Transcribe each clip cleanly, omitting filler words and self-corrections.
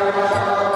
Hare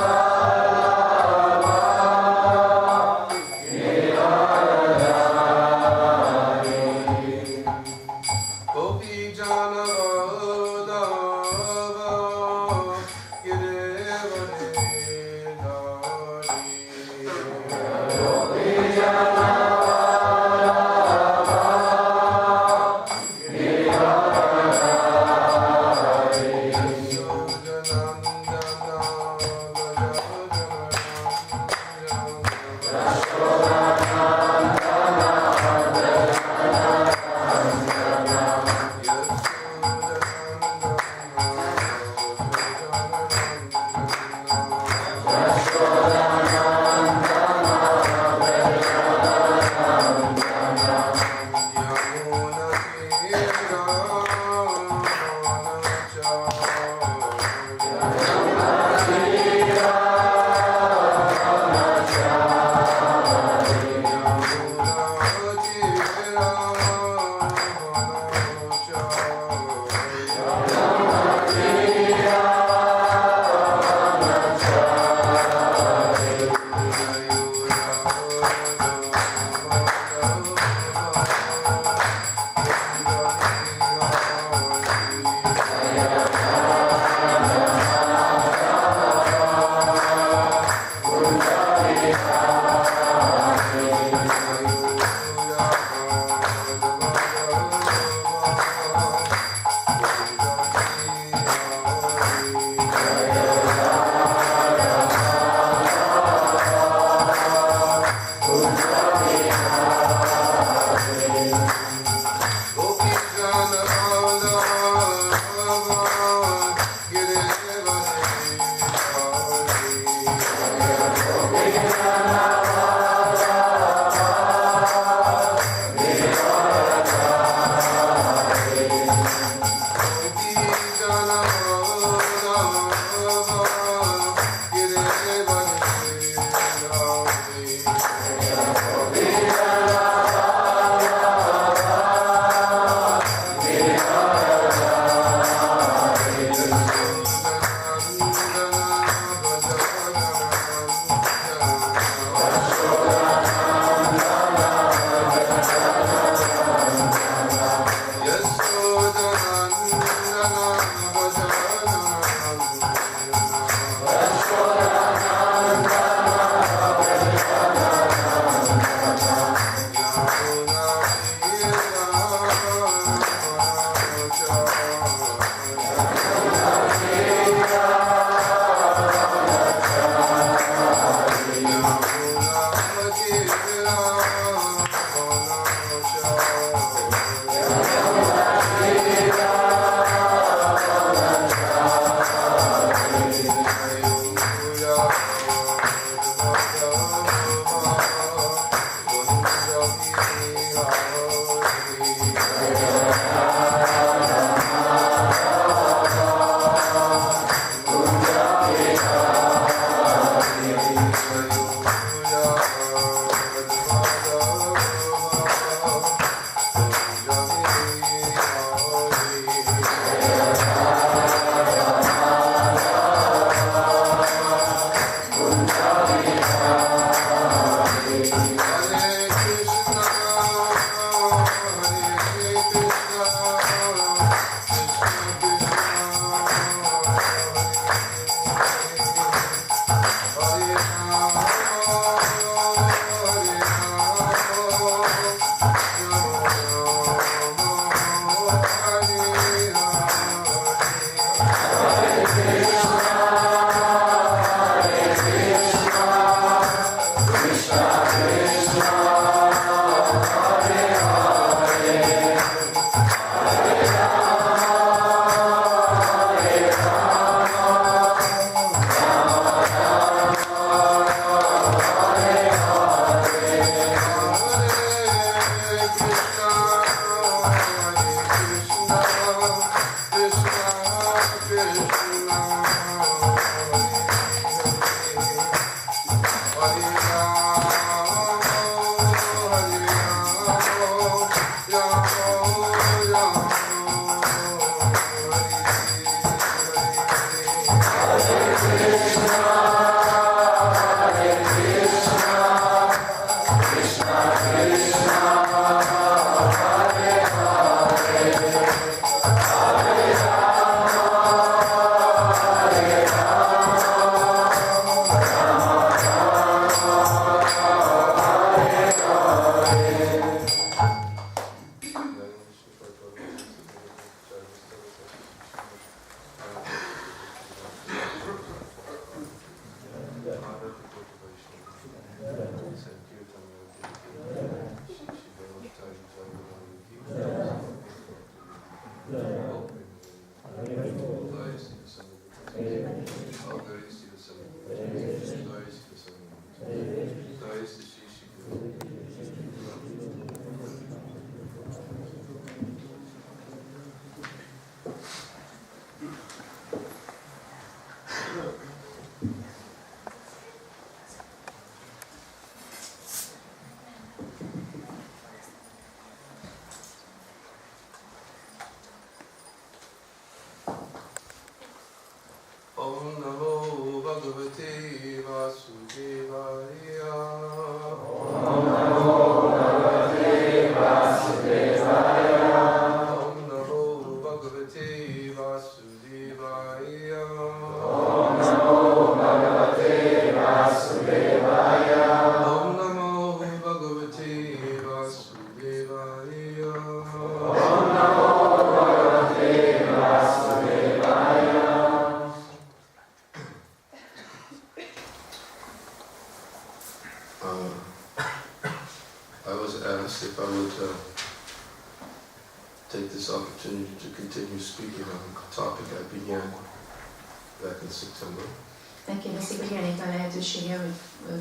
Megkérdezték, hogy elég a lehetősége, hogy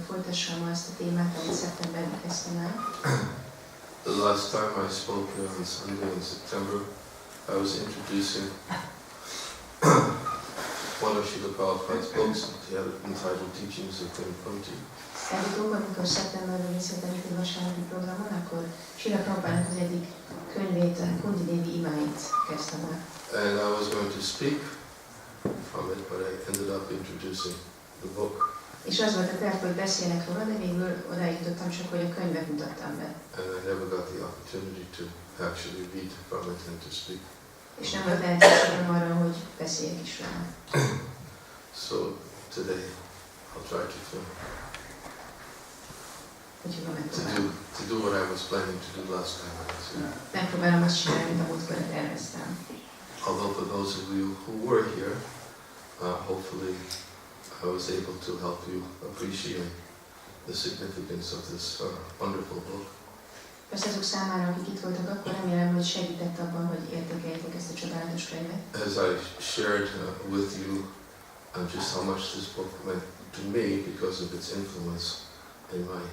folytassam azt a témát, amit szeptemberben kezdtem el. The last time I spoke on Sunday in September, I was introducing one of Srila Prabhupada's books. He had it entitled Teachings of Kunti. Előbb, amikor szeptemberben visszatem itt a vasárnapi programon, akkor Srila Prabhupának az egyik könyvét, Kunti Devi imáit kezdtem el. And I was going to speak from it, but I ended up introducing the book. És az volt a terv, hogy beszélnek róla, de végül odáig jutottam csak, hogy a könyvet mutattam be. And I never got the opportunity to actually read from it and to speak. És nem volt lehetőségem arra, hogy beszéljek is róla. So today I'll try to do what I was planning to do last time. Megpróbálom azt csinálni, amit a múltkor terveztem. Although for those of you who were here, hopefully I was able to help you appreciate the significance of this wonderful book. Persze azok számára, akik itt voltak, akkor remélem, hogy segített abban, hogy értékeljétek ezt a csodálatos könyvet. As I shared with you just how much this book meant to me because of its influence in my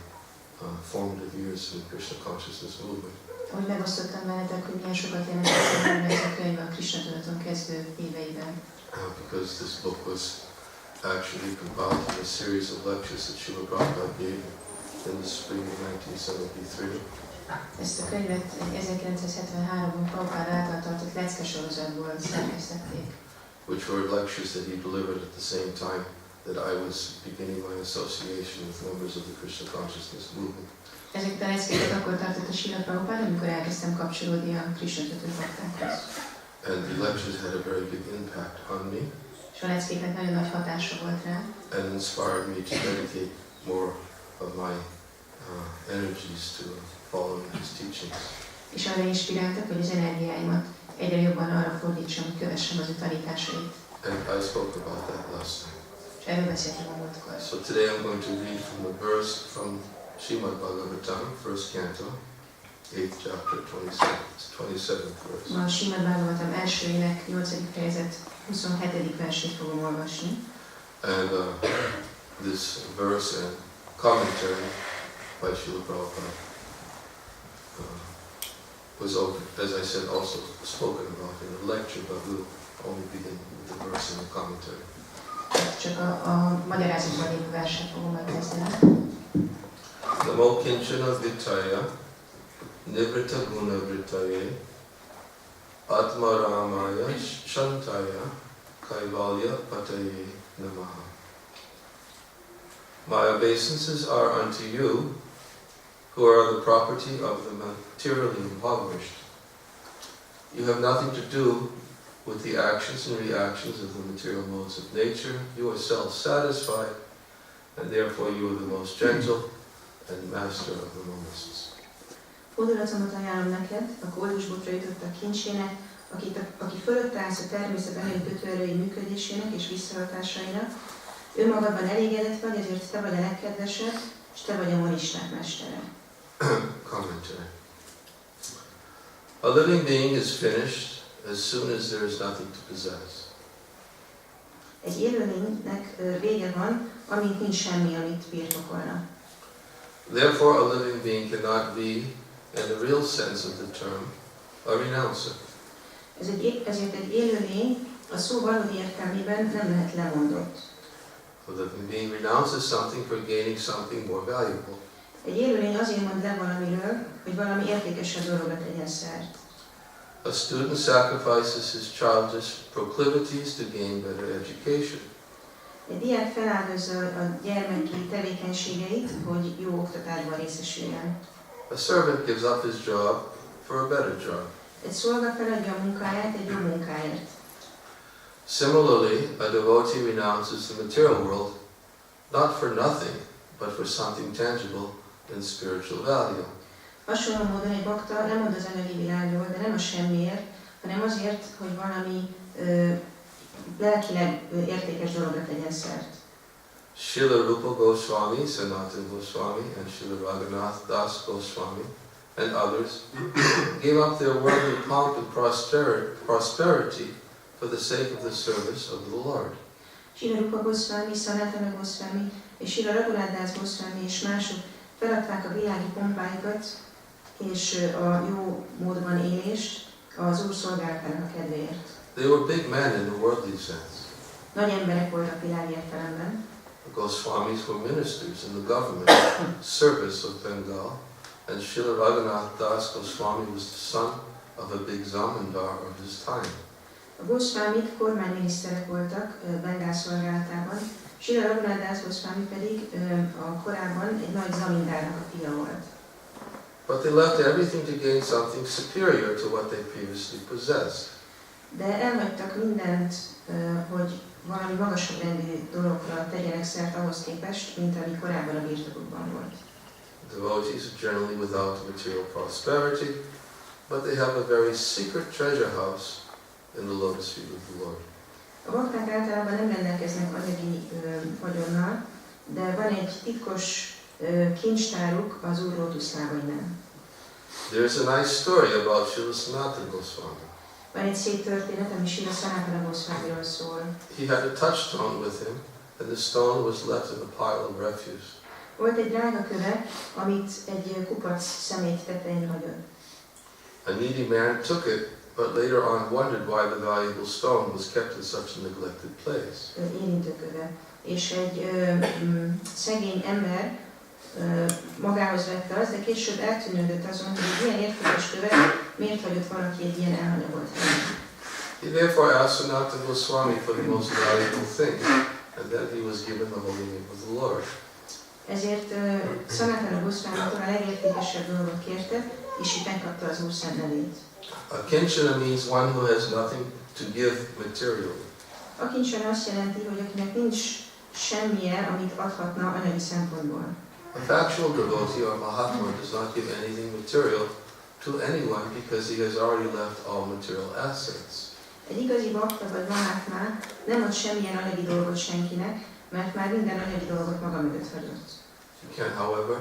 formative years in Krishna consciousness movement. Ahogy megosztottam veletek, hogy milyen sokat jelentett számomra ez a könyv a Krishna tudaton kezdő éveiben. Because this book was actually compiled in a series of lectures that Srila Prabhupada gave in the spring of 1973. Ezt a könyvet 1973-ban Prabhupada által tartott lecke sorozatból szerkesztették. Which were lectures that he delivered at the same time that I was beginning my association with members of the Krishna consciousness movement. Ezeket a leckéket akkor tartott a Srila Prabhupada, amikor elkezdtem kapcsolódni a Krishna tudatú baktákhoz. And the lectures had a very big impact on me. És a leckéknek nagyon nagy hatása volt rá. And inspired me to dedicate more of my energies to following his teachings. És arra inspiráltak, hogy az energiáimat egyre jobban arra fordítsam, hogy kövessem az ő tanításait. And I spoke about that last time. És erről beszéltem a múltkor. So today I'm going to read from the verse from Srimad Bhagavatam, first canto, 8th chapter, 27th verse. Ma a Srimad Bhagavatam első ének 8. fejezet 27. versét fogom olvasni. And this verse and commentary by Srila Prabhupada was, as I said, also spoken about in a lecture, but we'll only begin with the verse and the commentary. Csak a magyarázatban lévő verset fogom megkezdeni. Namo kinchana vittaya, nivrita guna vrittaye, atma ramaya shantaya, kaivalya pataye namaha. My obeisances are unto you, who are the property of the materially impoverished. You have nothing to do with the actions and reactions of the material modes of nature. You are self-satisfied, and therefore you are the most gentle and master of the monists. Hódolatomat ajánlom neked, a koldusbotra jutottak kincsének, aki fölött állsz a természet anyagi kötőerői működésének és visszahatásainak. Önmagadban elégedett vagy, ezért te vagy a legkedvesebb, és te vagy a monisták mestere. Commentary. A living being is finished as soon as there is nothing to possess. Egy élőlénynek vége van, amint nincs semmi, amit birtokolna. Therefore, a living being cannot be, in the real sense of the term, a renouncer. Ezért egy élőlény a szó valódi értelmében nem lehet lemondott. A living being renounces something for gaining something more valuable. Egy élőlény azért mond le valamiről, hogy valami értékesebb dologra tegyen szert. A student sacrifices his childish proclivities to gain better education. Egy diák feláldozza a gyermeki tevékenységeit, hogy jó oktatásban részesüljön. A servant gives up his job for a better job. Egy szolga feladja a munkáját egy jobb munkáért. Similarly, a devotee renounces the material world not for nothing, but for something tangible and spiritual value. Hasonló módon egy bakta lemond az anyagi világról, de nem a semmiért, hanem azért, hogy valami lelkileg értékes dologra tegyen szert. Srila Rupa Goswami, Sanatana Goswami, and Srila Raghunath Das Goswami, and others gave up their worldly pomp and prosperity for the sake of the service of the Lord. Srila Rupa Goswami, Sanatana Goswami, és Srila Raghunath Das Goswami és mások feladták a világi pompáikat és a jó módban élést az Úr szolgálatának a kedvéért. They were big men in the worldly sense. Nagy emberek voltak világi értelemben. The Goswamis were ministers in the government service of Bengal, and Srila Raghunath Das Goswami was the son of a big zamindar of his time. A Goswamik kormányminiszterek voltak Bengál szolgálatában, Srila Raghunath Das Goswami pedig a korában egy nagy zamindárnak a fia volt. But they left everything to gain something superior to what they previously possessed. De elhagytak mindent, hogy valami magasabb rendű dologra tegyenek szert ahhoz képest, mint ami korábban a birtokukban volt. Devotees are generally without material prosperity, but they have a very secret treasure house in the lotus feet of the Lord. A bakták általában nem rendelkeznek anyagi vagyonnal, de van egy titkos kincstáruk az Úr lótuszlábainál. There's a nice story about Srila Sanatana Goswami. Van egy szép történet, ami Srila Sanatana Goswamiról szól. He had a touchstone with him, and the stone was left in a pile of refuse. Volt egy drágaköve, amit egy kupac szemét tetején hagyott. A needy man took it, but later on wondered why the valuable stone was kept in such a neglected place. Érintőköve. És egy szegény ember magához vette azt, de később eltűnődött azon, hogy ilyen értékes követ miért hagyott valaki egy ilyen elhanyagolt helyen. He therefore asked Sanatana Goswami for the most valuable thing, and then he was given the holy name of the Lord. Ezért Sanatana Goswamitól a legértékesebb dolgot kérte, és így megkapta az Úr szent nevét. A kinchana means one who has nothing to give materially. A kincsana azt jelenti, hogy akinek nincs semmije, amit adhatna anyagi szempontból. A factual devotee or Mahatma does not give anything material to anyone because he has already left all material assets. Egy igazi bakta vagy Mahatma nem ad semmilyen anyagi dolgot senkinek, mert már minden anyagi dolgot maga mögött hagyott. You can, however,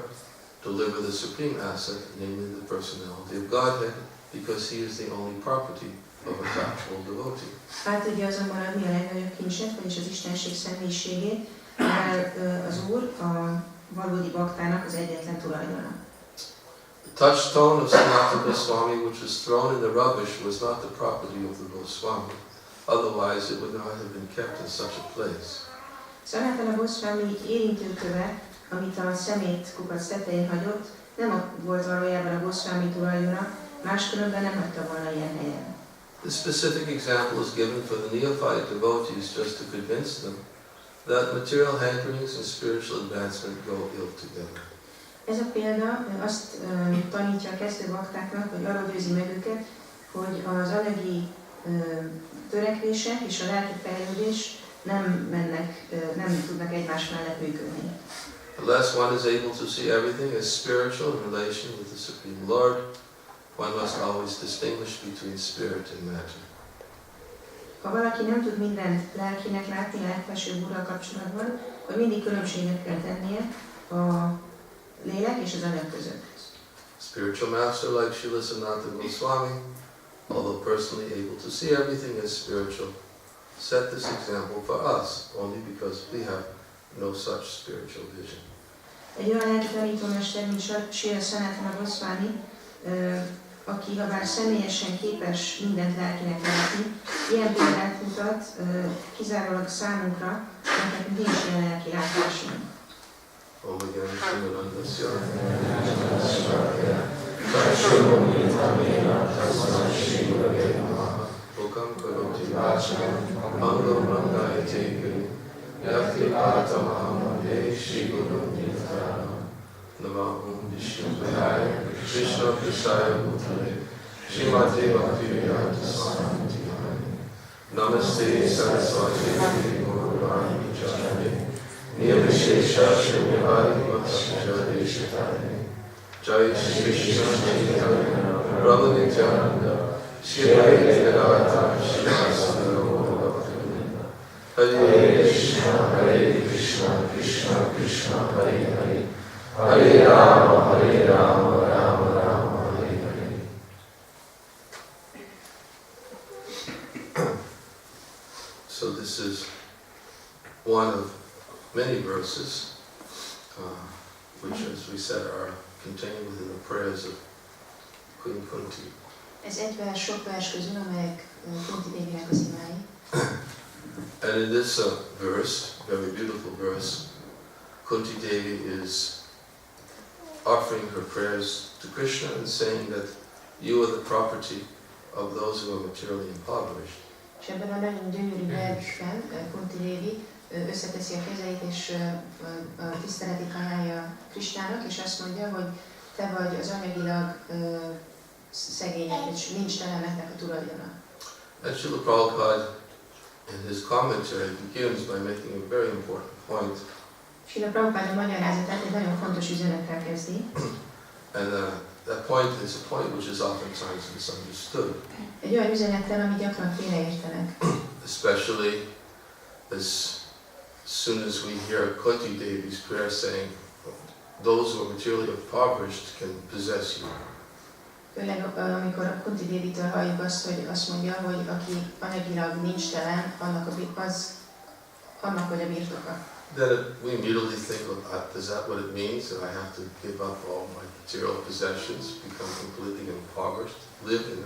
deliver the supreme asset, namely the personality of Godhead, because he is the only property of a factual devotee. Át tudja azonban adni a legnagyobb kincset, vagyis az Istenség személyiségét, mivel az Úr a valódi baktának az egyetlen tulajdona. The touchstone of Sanatana Goswami, which was thrown in the rubbish, was not the property of the Goswami. Otherwise, it would not have been kept in such a place. Sanatana Goswami érintőköve, amit a szemét kupac tetején hagyott, nem volt valójában a Goswami tulajdona, máskülönben nem hagyta volna ilyen helyen. This specific example is given for the neophyte devotees just to convince them that material hankerings and spiritual advancement go ill together. Ez a példa azt tanítja a kezdő baktáknak, vagy arra győzi meg őket, hogy az anyagi törekvések és a lelki fejlődés nem tudnak egymás mellett működni. Unless one is able to see everything as spiritual in relation with the Supreme Lord, one must always distinguish between spirit and matter. Ha valaki nem tud mindent lelkinek látni, a legfelsőbb Úrral kapcsolatban, akkor mindig különbséget kell tennie a lélek és az anyag között. Spiritual master like Srila Swami, although personally able to see everything as spiritual, set this example for us only because we have no such spiritual vision. Egy olyan lelki tanítómester, mint Srila Swami, aki ha bár személyesen képes mindent lelkinek látni, ilyen példát mutat kizárólag számunkra, mert nekünk nincs ilyen lelki látásunk. Namah Vishnu-padaya, Krishna-prasaya Bhutale, Srimati Bhakti-vedanta Swami Namaste Saraswati Devi Gauravani Vijayate, Nirvishesha Srimati Bhakti-vedanta Jai Shri Krishna Chaitanya Prabhu Nityananda Shri Advaita Srivasana Gaura-bhakta-vrinda Hare Krishna, Krishna Krishna, Hare Hare Hare Rama, Rama Rama, Hare Hare. So this is one of many verses, which, as we said, are contained within the prayers of Queen Kunti. Ez egy vers, sok vers közül, amelyek Kunti Dévinek az imái. And in this verse, very beautiful verse, Kunti Devi is offering her prayers to Krishna and saying that you are the property of those who are materially impoverished. És ebben a nagyon gyönyörű versben Kunti Dévi összeteszi a kezeit és a tiszteletit ajánlja Krishnának, és azt mondja, hogy te vagy az anyagilag szegények, és nincs telemeknek a tulajdona. And Srila Prabhupada, in his commentary, begins by making a very important point. Srila Prabhupada magyarázatát egy nagyon fontos üzenettel kezdi. And that point is a point which is oftentimes misunderstood. Egy olyan üzenettel, ami gyakran félreértenek. Especially as soon as we hear Kunti Devi's prayer saying, those who are materially impoverished can possess you. Főleg amikor a Kunti Dévitől halljuk azt, hogy azt mondja, hogy aki anyagilag nincs telen, annak vagy a birtoka. Then we immediately think, is that what it means? That I have to give up all my material possessions, become completely impoverished, live in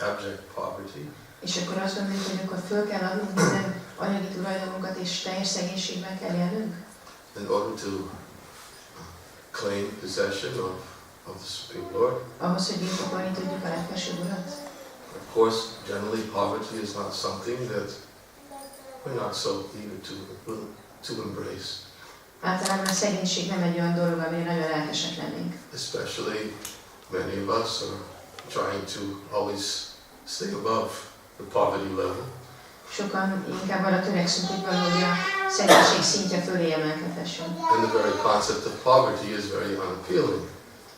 abject poverty? És akkor azt gondoljuk, hogy akkor föl kell adnunk minden anyagi tulajdonunkat, és teljes szegénységben kell élnünk? In order to claim possession of the Supreme Lord. Ahhoz, hogy birtokolni tudjuk a legfelsőbb Urat? Of course, generally poverty is not something that we're not so eager to embrace. Általában a szegénység nem egy olyan dolog, amire nagyon lelkesek lennénk. Especially many of us are trying to always stay above the poverty level. Sokan inkább arra törekszünk, hogy valahogy a szegénység szintje fölé emelkedhessen. And the very concept of poverty is very unappealing.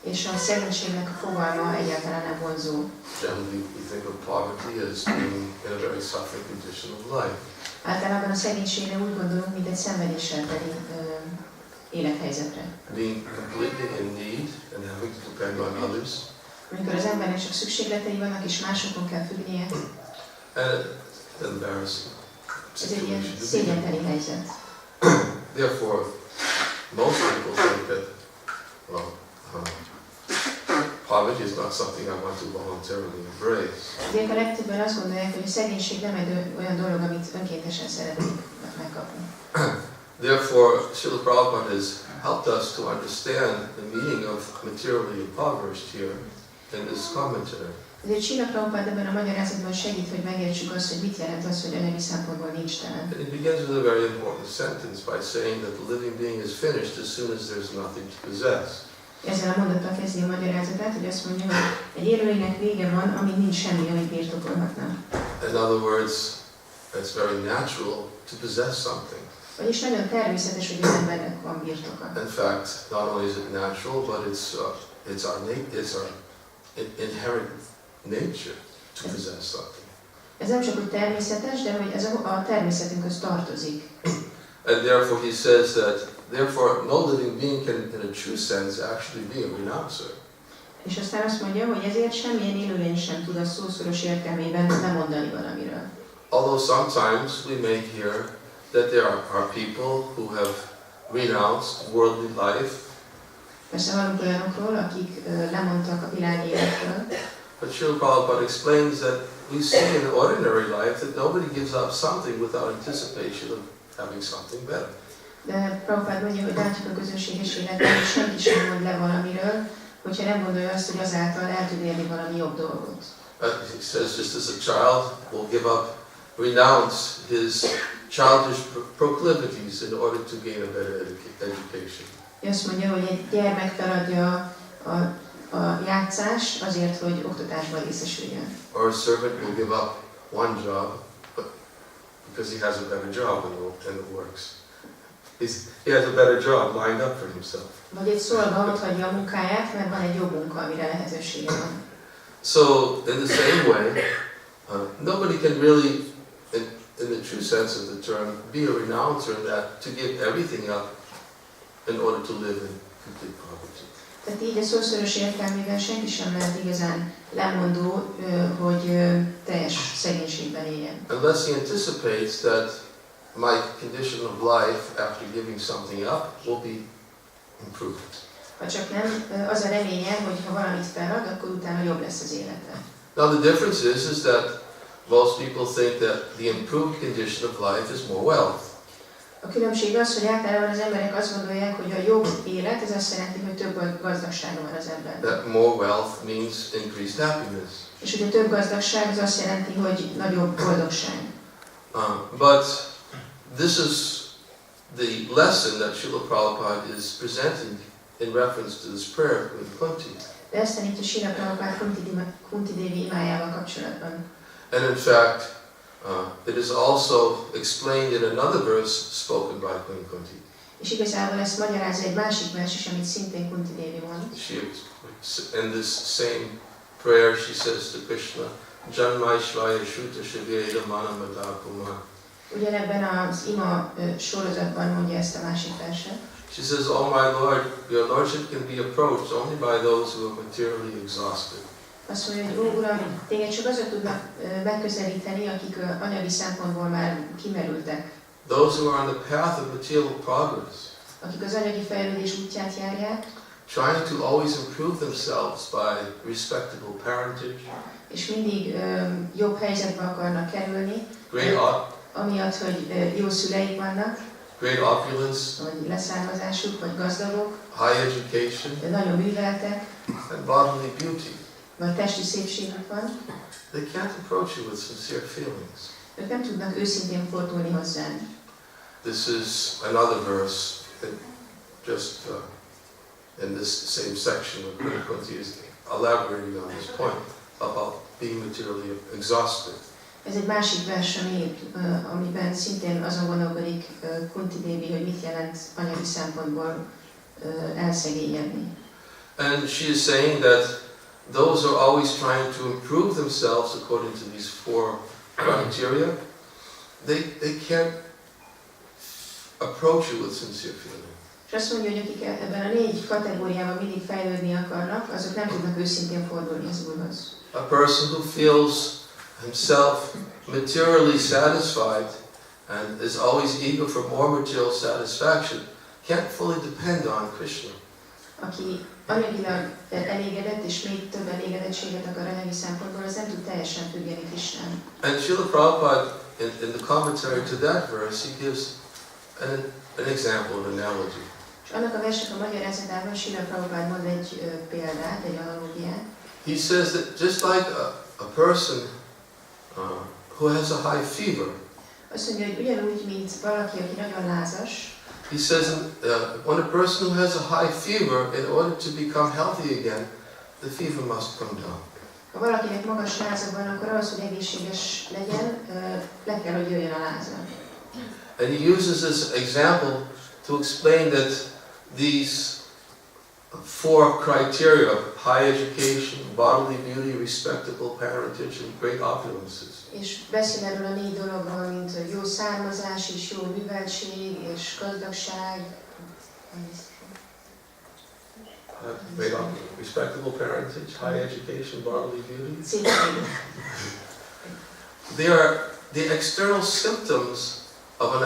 És a szegénységnek a fogalma egyáltalán nem vonzó. Generally, we think of poverty as being in a very suffering condition of life. Általában a szegénységre úgy gondolunk, mint egy szenvedéssel teli élethelyzetre. Being completely in need and having to depend on others. Amikor az embernek csak szükségletei vannak, és másokon kell függnie. And embarrassing. Ez egy ilyen szégyenteli helyzet. Therefore, most people think that, poverty is not something I want to voluntarily embrace. Ezért a legtöbben azt gondolják, hogy a szegénység nem egy olyan dolog, amit önkéntesen szeretnék megkapni. Therefore, Srila Prabhupada has helped us to understand the meaning of materially impoverished here in this commentary. Ezért Srila Prabhupád ebben a magyarázatban segít, hogy megértsük azt, hogy mit jelent az, hogy anyagi szempontból nincs telen. And it begins with a very important sentence by saying that the living being is finished as soon as there's nothing to possess. Ezzel a mondattal kezdi a magyarázatát, hogy azt mondja, hogy egy élőlénynek vége van, amíg nincs semmi, amit birtokolhatna. In other words, it's very natural to possess something. Vagyis nagyon természetes, hogy az embernek van birtoka. In fact, not only is it natural, but it's our inherent nature to possess something. Ez nem csak úgy természetes, de hogy ez a természetünkhöz tartozik. And therefore he says that therefore no living being can in a true sense actually be a renouncer. És aztán azt mondja, hogy ezért semmilyen élőlény sem tud a szószoros értelmében lemondani valamiről. Although sometimes we may hear that there are people who have renounced worldly life. Persze hallunk olyanokról, akik lemondtak a világi életről. But Srila Prabhupada explains that we see in ordinary life that nobody gives up something without anticipation of having something better. De Prabhupád mondja, hogy látjuk a közönséges életben, hogy senki sem mond le valamiről, hogyha nem gondolja azt, hogy azáltal el tud érni valami jobb dolgot. He says just as a child will give up, renounce his childish proclivities in order to gain a better education. Azt mondja, hogy egy gyermek feladja a játszás azért, hogy oktatásban részesüljön. Or a servant will give up one job because he has a better job and it works. He has a better job lined up for himself. Vagy egy szolga ott hagyja a munkáját, mert van egy jobb munka, amire lehetősége van. So, in the same way, nobody can really, in the true sense of the term, be a renouncer in that to give everything up in order to live in complete poverty. Tehát így a szószoros értelmében senki sem lehet igazán lemondó, hogy teljes szegénységben éljen. Unless he anticipates that my condition of life after giving something up will be improved. Ha csak nem, az a reménye, hogy ha valamit felad, akkor utána jobb lesz az élete. Now the difference is that most people think that the improved condition of life is more wealth. A különbség az, hogy általában az emberek azt gondolják, hogy a jobb élet, ez azt jelenti, hogy több gazdagsága van az embernek. That more wealth means increased happiness. És hogy a több gazdagság az azt jelenti, hogy nagyobb boldogság. But this is the lesson that Srila Prabhupada is presenting in reference to this prayer with Kunti. De ezt tanítja Srila Prabhupád Kunti Devi imájával kapcsolatban. And in fact, it is also explained in another verse spoken by Queen Kunti. És igazából ezt magyarázza egy másik vers is, amit szintén Kunti Devi mond. In this same prayer she says to Krishna, Janmaishvaya Shuta Shiveda Manamadapuma. Ugyanebben az ima sorozatban mondja ezt a másik verset. She says, Oh my Lord, your Lordship can be approached only by those who are materially exhausted. Azt mondja, hogy ó, Uram, téged csak azok tudnak megközelíteni, akik anyagi szempontból már kimerültek. Those who are on the path of material progress. Akik az anyagi fejlődés útját járják. Trying to always improve themselves by respectable parentage. És mindig jobb helyzetbe akarnak kerülni. Amiatt, hogy jó szüleik vannak. Great opulence. Vagy leszármazásuk, vagy gazdagok. High education. Nagyon műveltek. And bodily beauty. Vagy testi szépségük van. They can't approach you with sincere feelings. Ők nem tudnak őszintén fordulni hozzánk. This is another verse, just in this same section of Queen Kunti is elaborating on this point about being materially exhausted. Ez egy másik vers, amiben szintén azon gondolkodik Kunti Devi, hogy mit jelent anyagi szempontból elszegényedni. And she is saying that those who are always trying to improve themselves according to these four criteria, they can't approach you with sincere feeling. És azt mondja, hogy akik ebben a 4 kategóriában mindig fejlődni akarnak, azok nem tudnak őszintén fordulni az Úrhoz. A person who feels himself materially satisfied and is always eager for more material satisfaction can't fully depend on Krishna. Aki anyagilag elégedett és még több elégedettséget akar anyagi szempontból, az nem tud teljesen függeni Krishnán. And Srila Prabhupada, in the commentary to that verse, he gives an example, an analogy. És annak a versnek a magyarázatában Srila Prabhupada mond egy példát, egy analógiát. He says that just like a person who has a high fever, azt mondja, hogy ugyanúgy, mint valaki, aki nagyon lázas, he says when a person who has a high fever, in order to become healthy again, the fever must come down. ha valakinek magas láza van, akkor ahhoz, hogy egészséges legyen, le kell, hogy jöjjön a láza. And he uses this example to explain that these 4 criteria, high education, bodily beauty, respectable parentage, and great opulences. És beszél erről a 4 dologról, mint jó származás, és jó műveltség, és gazdagság. Great opulence, respectable parentage, high education, bodily beauty. Szépség. They are the external symptoms of an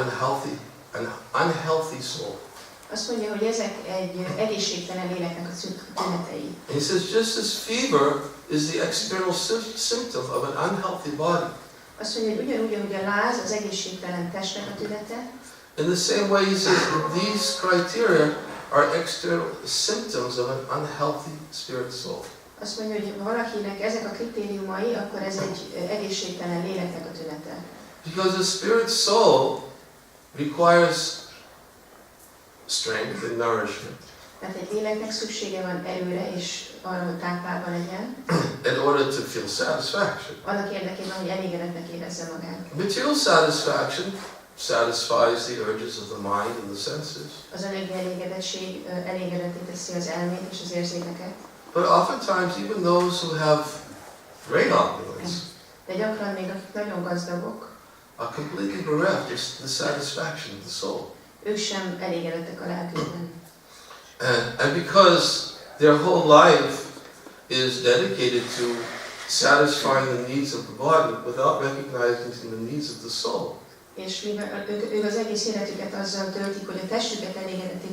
unhealthy soul. Azt mondja, hogy ezek egy egészségtelen léleknek a tünetei. And he says just as fever is the external symptom of an unhealthy body. Azt mondja, hogy ugyanúgy, ahogy a láz az egészségtelen testnek a tünete, In the same way, he says that these criteria are external symptoms of an unhealthy spirit soul. azt mondja, hogy ha valakinek ezek a kritériumai, akkor ez egy egészségtelen léleknek a tünete. Because the spirit soul requires strength and nourishment Mert egy léleknek szüksége van erőre és arra, hogy táplálva legyen, in order to feel satisfaction. annak érdekében, hogy elégedetnek érezze magát. Material satisfaction satisfies the urges of the mind and the senses. Az anyagi elégedettség elégedetté teszi az elmét és az érzékeket. But oftentimes, even those who have great opulence De gyakran még akik nagyon gazdagok, are completely bereft of the satisfaction of the soul. ők sem elégedettek a lelkükben. And because their whole life is dedicated to satisfying the needs of the body without recognizing the needs of the soul. És mivel ők az egész életüket azzal töltik, hogy a testüket elégedetté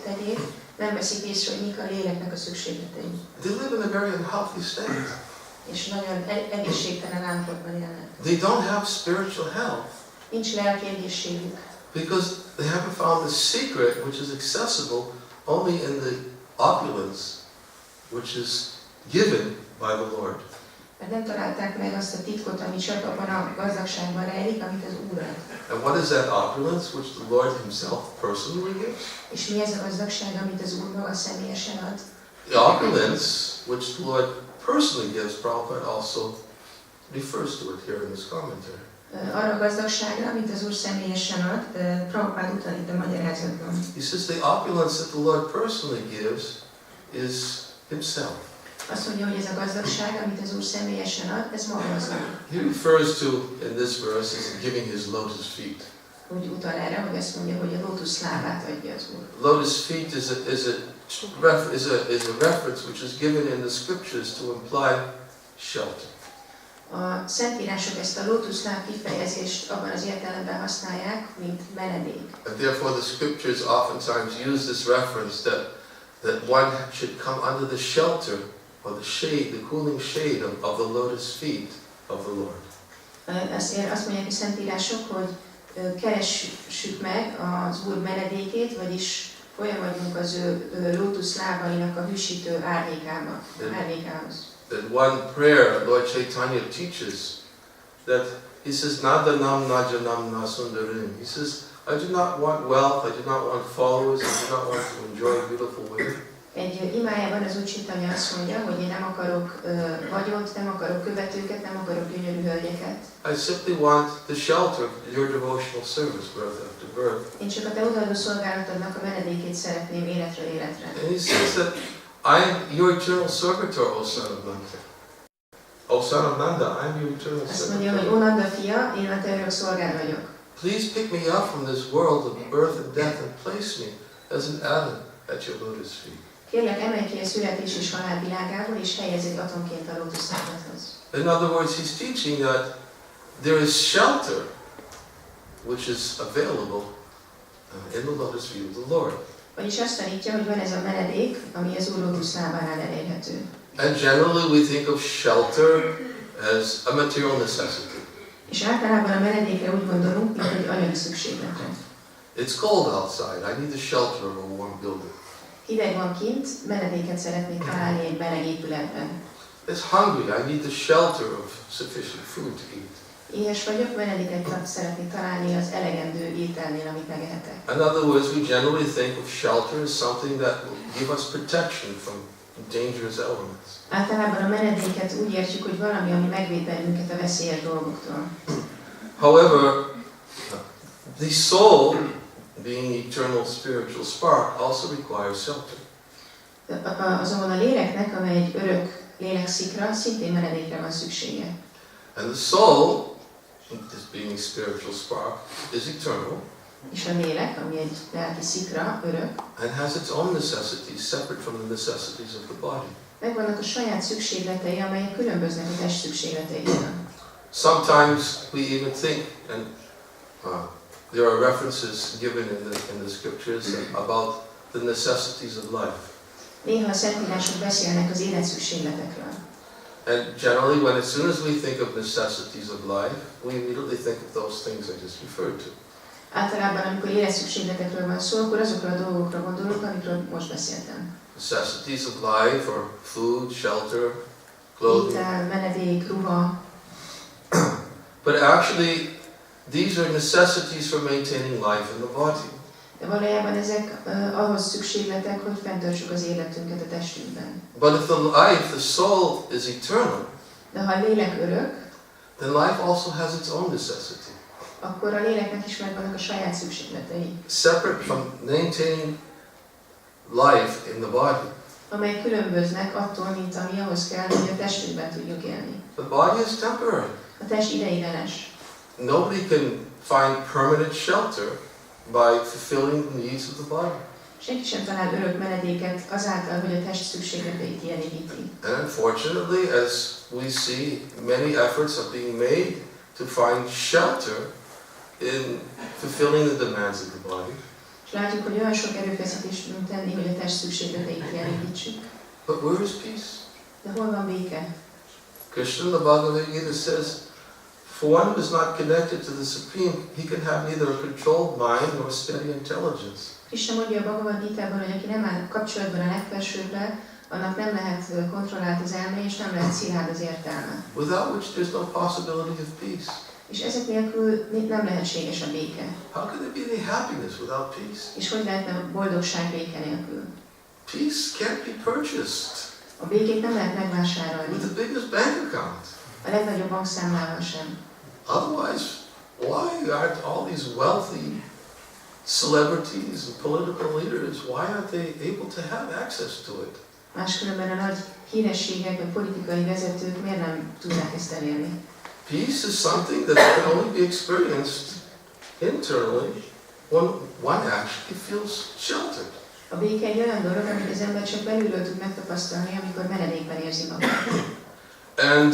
tegyék, nem veszik észre, hogy mik a léleknek a szükségletei. They live in a very unhealthy state. És nagyon egészségtelen állapotban élnek. They don't have spiritual health Nincs lelki egészségük, because they haven't found the secret which is accessible only in the opulence which is given by the Lord. mert nem találták meg azt a titkot, ami csak abban a gazdagságban rejlik, amit az Úr ad. And what is that opulence which the Lord himself personally gives? És mi ez a gazdagság, amit az Úr maga személyesen ad? The opulence which the Lord personally gives, Prabhupada also refers to it here in this commentary. Arra a gazdagságra, amit az Úr személyesen ad, Prabhupád utal itt a magyarázatban. He says the opulence that the Lord personally gives is himself. Azt mondja, hogy ez a gazdagság, amit az Úr személyesen ad, ez maga az Úr. He refers to, in this verse, as giving his lotus feet. Úgy utal erre, hogy azt mondja, hogy a lótusz lábát adja az Úr. Lotus feet is a reference which is given in the scriptures to imply shelter. A szentírások ezt a lótuszláb kifejezést abban az értelemben használják, mint menedék. And therefore the scriptures oftentimes use this reference that one should come under the shelter or the shade, the cooling shade of the lotus feet of the Lord. Azt mondják a szentírások, hogy keressük meg az Úr menedékét, vagyis folyamodjunk az ő lótuszlábainak a hűsítő árnyékához. That one prayer, Lord Chaitanya teaches that he says, Nadanam najanam nasundarim. He says, I do not want wealth, I do not want followers, I do not want to enjoy beautiful women. Egy imájában az Úr Chaitanya azt mondja, hogy én nem akarok vagyont, nem akarok követőket, nem akarok gyönyörű hölgyeket. I simply want the shelter of your devotional service, birth after birth. Én csak a te odaadó szolgálatodnak a menedékét szeretném életről életre. And he says that I am your eternal servitor, O son of Nanda. O son of Nanda, I am your eternal Azt mondja, hogy servitor. Ó Nanda fia, én a te örök szolgád vagyok. Please pick me up from this world of birth and death and place me as an atom at your lotus feet. Kérlek, emelj ki a születés és halál világából, és helyezz egy atomként a lótuszlábadhoz. In other words, he's teaching that there is shelter which is available in the lotus feet of the Lord. Vagyis azt tanítja, hogy van ez a menedék, ami az Úr lótuszlábánál elérhető. And generally we think of shelter as a material necessity. És általában a menedékre úgy gondolunk, mint egy anyagi szükségletre. It's cold outside. I need the shelter of a warm building. Hideg van kint, menedéket szeretnék találni egy meleg épületben. is hungry. I need the shelter of sufficient food to eat. Éhes vagyok, menedéket szeretnék találni az elegendő ételnél, amit megehetek. In other words, we generally think of shelter as something that will give us protection from dangerous elements. Általában a menedéket úgy értjük, hogy valami, ami megvéd bennünket a veszélyes dolgoktól. However, the soul, being eternal spiritual spark, also requires shelter. Azonban a léleknek, amely egy örök lélekszikra, szintén menedékre van szüksége. And the soul, as being a spiritual spark, is eternal. És a lélek, ami egy lelki szikra, örök, and has its own necessities separate from the necessities of the body. megvannak a saját szükségletei, amelyek különböznek a test szükségleteitől. Sometimes we even think, and there are references given in the scriptures about the necessities of life. Néha a szentírások beszélnek az életszükségletekről. And generally, as soon as we think of necessities of life, we immediately think of those things I just referred to. Általában, amikor életszükségletekről van szó, akkor azokra a dolgokra gondolok, amikről most beszéltem. Necessities of life are food, shelter, clothing. Étel, menedék, ruha. But actually, these are necessities for maintaining life in the body. De valójában ezek ahhoz szükségletek, hogy fenntartsuk az életünket a testünkben. But if the life, the soul, is eternal, De ha a lélek örök, then life also has its own necessity. akkor a léleknek is megvannak a saját szükségletei, Separate from maintaining life in the body. amelyek különböznek attól, mint ami ahhoz kell, hogy a testünkben tudjuk élni. The body is temporary. A test ideiglenes. Nobody can find permanent shelter by fulfilling the needs of the body. Senki sem talál örök menedéket azáltal, hogy a test szükségleteit kielégíti. And unfortunately, as we see, many efforts are being made to find shelter in fulfilling the demands of the body. És látjuk, hogy olyan sok erőfeszítést tudunk tenni, hogy a test szükségleteit kielégítsük. But where is peace? De hol van béke? Krishna in the Bhagavad Gita says, for one who is not connected to the Supreme, he can have neither a controlled mind nor steady intelligence. Krishna mondja a Bhagavad Gitában, hogy aki nem áll kapcsolatban a legfelsőbbel, annak nem lehet kontrollált az elme, és nem lehet szilárd az értelme. Without which there's no possibility of peace. És ezek nélkül nem lehetséges a béke. How can there be any happiness without peace? És hogy lehetne boldogság béke nélkül? Peace can't be purchased A békét nem lehet megvásárolni. with the biggest bank account. A legnagyobb bankszámlával sem. Otherwise, why aren't all these wealthy celebrities and political leaders, why aren't they able to have access to it? Máskülönben a nagy hírességek, a politikai vezetők miért nem tudják ezt elérni? Peace is something that can only be experienced internally when one actually feels sheltered. A béke egy olyan dolog, amit az ember csak belülről tud megtapasztalni, amikor menedékben érzi magát. And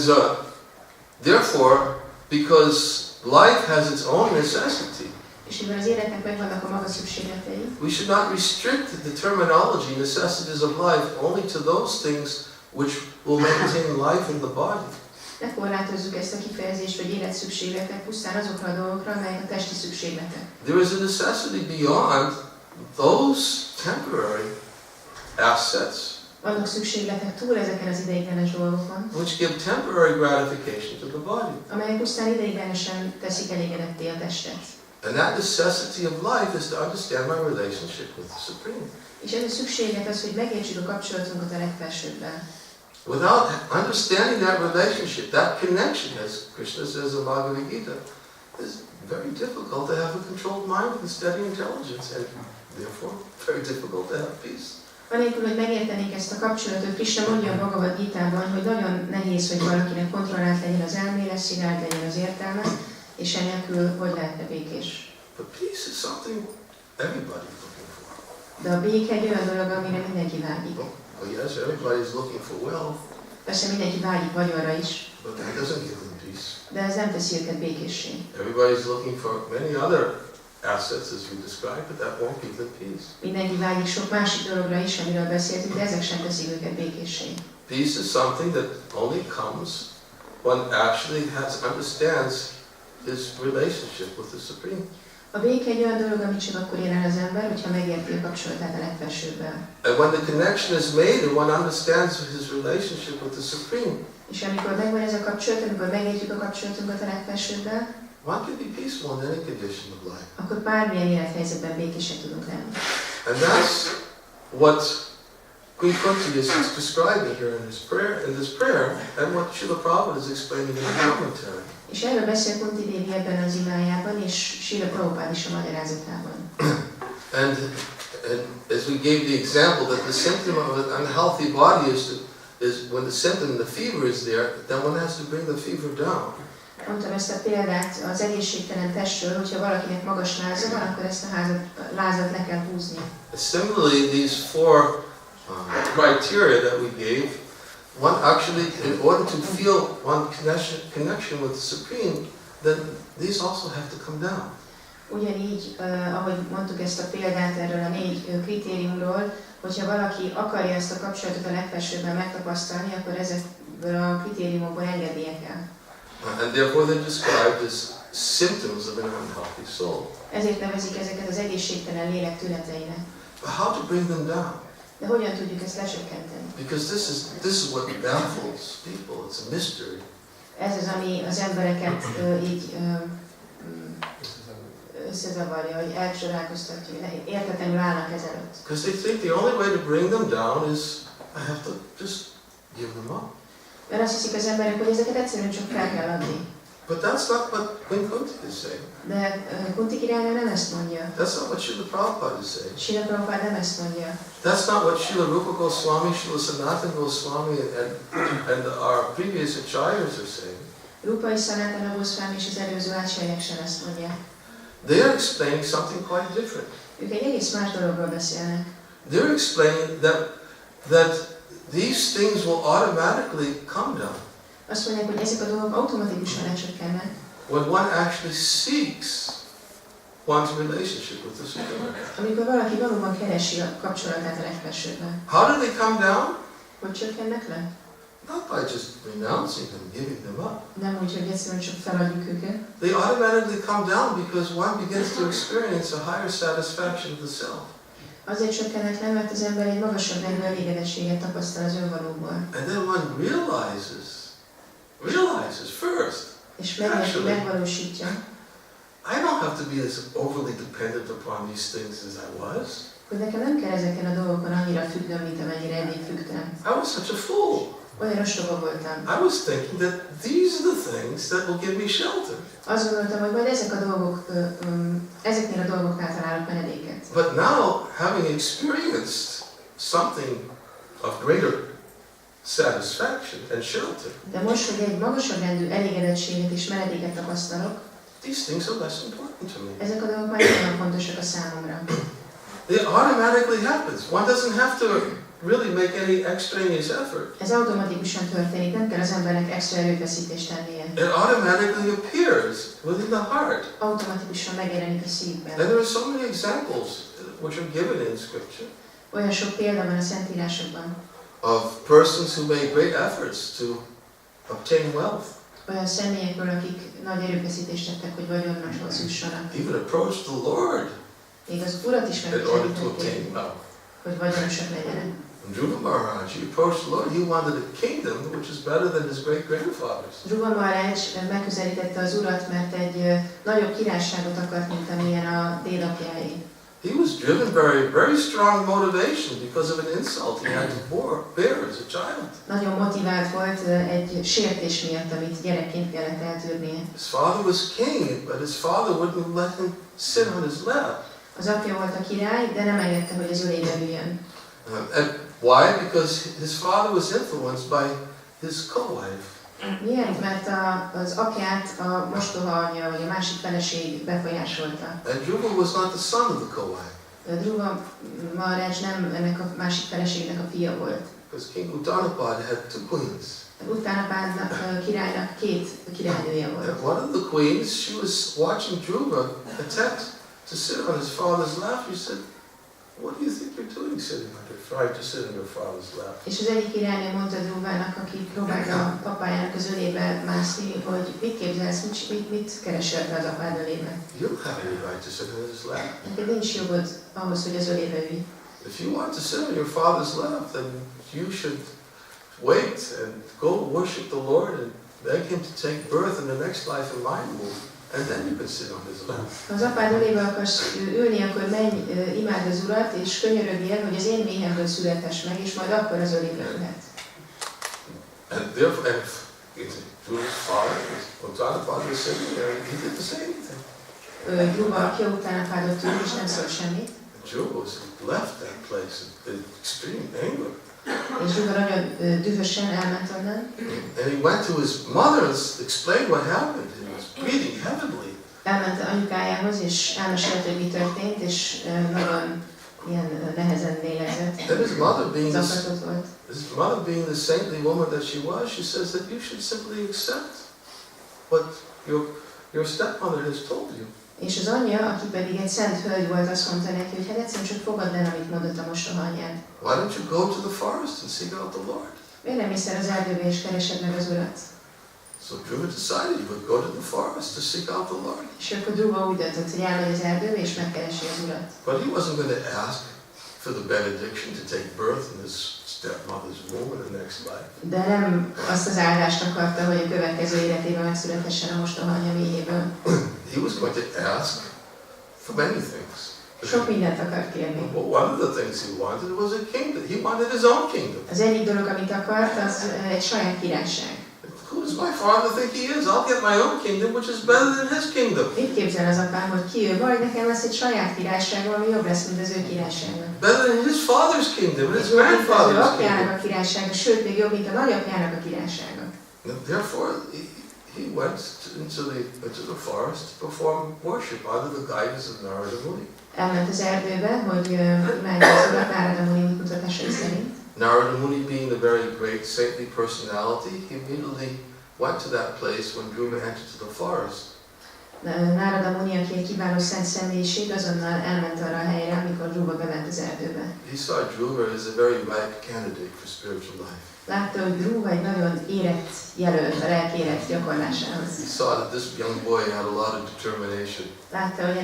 therefore, because life has its own necessity, És mivel az életnek megvannak a maga szükségletei, we should not restrict the terminology necessities of life only to those things which will maintain life in the body. ne korlátozzuk ezt a kifejezést, vagy életszükségletek pusztán azokra a dolgokra, amelyek a testi szükségletek. There is a necessity beyond those temporary assets Vannak szükségletek túl ezeken az ideiglenes dolgokon, which give temporary gratification to the body. amelyek pusztán ideiglenesen teszik elégedetté a testet. And that necessity of life is to understand my relationship with the Supreme. És ez a szükséglet az, hogy megértsük a kapcsolatunkat a legfelsőbbel. Without understanding that relationship, that connection, as Krishna says in Bhagavad Gita, is very difficult to have a controlled mind and steady intelligence, and therefore very difficult to have peace. Anélkül, hogy megértenék ezt a kapcsolatot, Krishna mondja a Bhagavad Gitában, hogy nagyon nehéz, hogy valakinek kontrollált legyen az elmélet, szilárd legyen az értelme, és enélkül hogy lehetne békés. But peace is something everybody's looking for. De a béke egy olyan dolog, amire mindenki vágyik. Oh yes, everybody's looking for wealth, Persze mindenki vágyik vagyonra is, but that doesn't give them peace. de ez nem teszi őket békéssé. Everybody's looking for many other assets, as you described, but that won't give them peace. Mindenki vágyik sok másik dologra is, amiről beszéltünk, de ezek sem teszik őket békéssé. Peace is something that only comes when actually understands his relationship with the Supreme. A béke egy olyan dolog, amit csak akkor ér el az ember, hogyha megérti a kapcsolatát a legfelsőbbel. And when the connection is made and one understands his relationship with the Supreme, És amikor megvan ez a kapcsolat, amikor megértjük a kapcsolatunkat a legfelsőbbel, one can be peaceful in any condition of life. akkor bármilyen élethelyzetben békések tudunk lenni. And that's what Queen Kunti is describing here in this prayer, and what Srila Prabhupada is explaining in the commentary. És erről beszél Kunti Devi ebben az imájában, és Srila Prabhupada is a magyarázatában. And as we gave the example that the symptom of an unhealthy body is when the symptom, the fever is there, then one has to bring the fever down. Mondtam ezt a példát az egészségtelen testről, hogyha valakinek magas láza van, akkor ezt a lázat le kell húzni. Similarly, these four criteria that we gave, one actually, in order to feel one connection with the Supreme, then these also have to come down. Ugyanígy, ahogy mondtuk ezt a példát erről a 4 kritériumról, hogyha valaki akarja ezt a kapcsolatot a legfelsőbben megtapasztalni, akkor ezekből a kritériumokból engednie kell. And therefore they're described as symptoms of an unhealthy soul. Ezért nevezik ezeket az egészségtelen lélek tüneteinek. But how to bring them down? De hogyan tudjuk ezt lecsökkenteni? Because this is what baffles people. It's a mystery. Ez az, ami az embereket így összezavarja, hogy elcsodálkoztatja, értetlenül állnak ezelőtt. Because they think the only way to bring them down is I have to just give them up. Mert azt hiszik az emberek, hogy ezeket egyszerűen csak fel kell adni. But that's not what Queen Kunti is saying. De Kunti királynő nem ezt mondja. That's not what Srila Prabhupada is saying. Srila Prabhupada nem ezt mondja. That's not what Srila Rupa Goswami, Srila Sanatana Goswami, and our previous acharyas are saying. Rupa és Sanatana Goswami és az előző ácsáryák sem ezt mondják. They are explaining something quite different. Ők egy egész más dologról beszélnek. They're explaining that these things will automatically come down. Azt mondják, hogy ezek a dolgok automatikusan lecsökkennek. When one actually seeks one's relationship with the Supreme. Amikor valaki valóban keresi a kapcsolatát a legfelsőben. How do they come down? Hogy csökkennek le? Not by just renouncing them, giving them up. Nem úgy, hogy egyszerűen csak feladjuk őket. They automatically come down because one begins to experience a higher satisfaction of the self. Azért csökkennek le, mert az ember egy magasabb rendű elégedettséget tapasztal az önvalóból. And then one realizes first. És megvalósítja. I don't have to be as overly dependent upon these things as I was. Hogy nekem nem kell ezeken a dolgokon annyira függnöm, mint amennyire eddig függtem. I was such a fool. Olyan ostoba voltam. I was thinking that these are the things that will give me shelter. Azt gondoltam, hogy majd ezek a dolgok, ezeknél a dolgoknál találok menedéket. But now, having experienced something of greater satisfaction and shelter, De most, hogy egy magasabb rendű elégedettséget és menedéket tapasztalok, these things are less important to me. ezek a dolgok már nagyon fontosak a számomra. It automatically happens. One doesn't have to really make any extraneous effort. Ez automatikusan történik, nem kell az embernek extra erőfeszítést tennie. It automatically appears within the heart. Automatikusan megjelenik a szívben. And there are so many examples which are given in Scripture Olyan sok példa van a Szentírásokban. of persons who made great efforts to obtain wealth. Olyan személyekről, akik nagy erőfeszítést tettek, hogy vagyonhoz jussanak. Even approached the Lord Még az Urat is in order to obtain megközelítették, wealth. hogy vagyonosak legyenek. And Dhruva Maharaj, he approached the Lord. He wanted a kingdom which is better than his great-grandfather's. Dhruva Maharaj megközelítette az Urat, mert egy nagyobb királyságot akart, mint amilyen a dédapjáé. He was driven by a very strong motivation because of an insult he had to bear as a child. Nagyon motivált volt egy sértés miatt, amit gyerekként kellett eltűrnie. His father was king, but his father wouldn't let him sit on his lap. Az apja volt a király, de nem engedte, hogy az ölébe üljön. And why? Because his father was influenced by his co-wife. Miért? Mert az apját a mostoha anyja, vagy a másik feleség befolyásolta. And Dhruva was not the son of the co-wife. Dhruva Maharaj nem ennek a másik feleségnek a fia volt. Because King Uttanapad had two queens. Uttanapád királynak 2 királynője volt. And one of the queens, she was watching Dhruva attempt to sit on his father's lap. She said, "What do you think you're doing sitting on your tried to sit in her father's lap. És az egyik királynő mondta Dhruvának, aki próbálta a papájának az ölébe mászni, hogy mit képzelsz, mit keresel te az apád ölébe? You don't have any right to sit in his lap. Neked nincs jogod ahhoz, hogy az ölébe ülj. If you want to sit on your father's lap, then you should wait and go worship the Lord and beg him to take birth in the next life in my womb. And then you can sit on his lap. Ha az apád ölébe akarsz ülni, akkor menj, imádd az Urat, és könyörögjél, hogy az én méhemből születess meg, és majd akkor az ölébe ülhet. And therefore, if Dhruva's father, when father was sitting there, he didn't say anything. Dhruva, aki után apádott ül, és nem szólt semmit. Dhruva left that place in extreme anger. És Dhruva nagyon dühösen elment onnan. And he went to his mother and explained what happened. He was breathing heavily. Elment anyukájához, és elmesélte, hogy mi történt, és nagyon ilyen nehezen lélegzett. And his mother being the saintly woman that she was, she says that you should simply accept what your stepmother has told you. És az anyja, aki pedig egy szent hölgy volt, azt mondta neki, hogy hát egyszerűen csak fogadd el, amit mondott a mostoha anyád. Why don't you go to the forest and seek out the Lord? Miért nem hiszel az erdőbe, és keresed meg az Urat? So Dhruva decided he would go to the forest to seek out the Lord. És akkor Dhruva úgy döntött, hogy elmegy az erdőbe, és megkeresi az Urat. But he wasn't going to ask for the benediction to take birth in his stepmother's womb in the next life. De nem azt az áldást akarta, hogy a következő életében megszülethessen a mostoha anya méhéből. He was going to ask for many things. Sok mindent akart kérni. Well, one of the things he wanted was a kingdom. He wanted his own kingdom. Az egyik dolog, amit akart, az egy saját királyság. Who does my father think he is? I'll get my own kingdom, which is better than his kingdom. Mit képzel az apám, hogy ki ő? Majd nekem lesz egy saját királyságom, ami jobb lesz, mint az ő királysága. Better than his father's kingdom and his grandfather's Az kingdom. apjának a királysága, sőt, még jobb, mint a nagyapjának a királysága. And therefore, he went into the forest to perform worship under the guidance of Narada Muni. Elment az erdőbe, hogy imádja az Urat Narada Muni mutatásai szerint. Narada Muni being a very great saintly personality, he immediately went to that place when Dhruva entered to the forest. Narada Muni, aki egy kiváló szent személyiség, azonnal elment arra a helyre, amikor Dhruva bement az erdőbe. He saw Dhruva as a very ripe candidate for spiritual life. Látta, hogy Dhruva egy nagyon érett jelölt a lelki élet gyakorlásához. He saw that this young boy had a lot of determination. Látta, hogy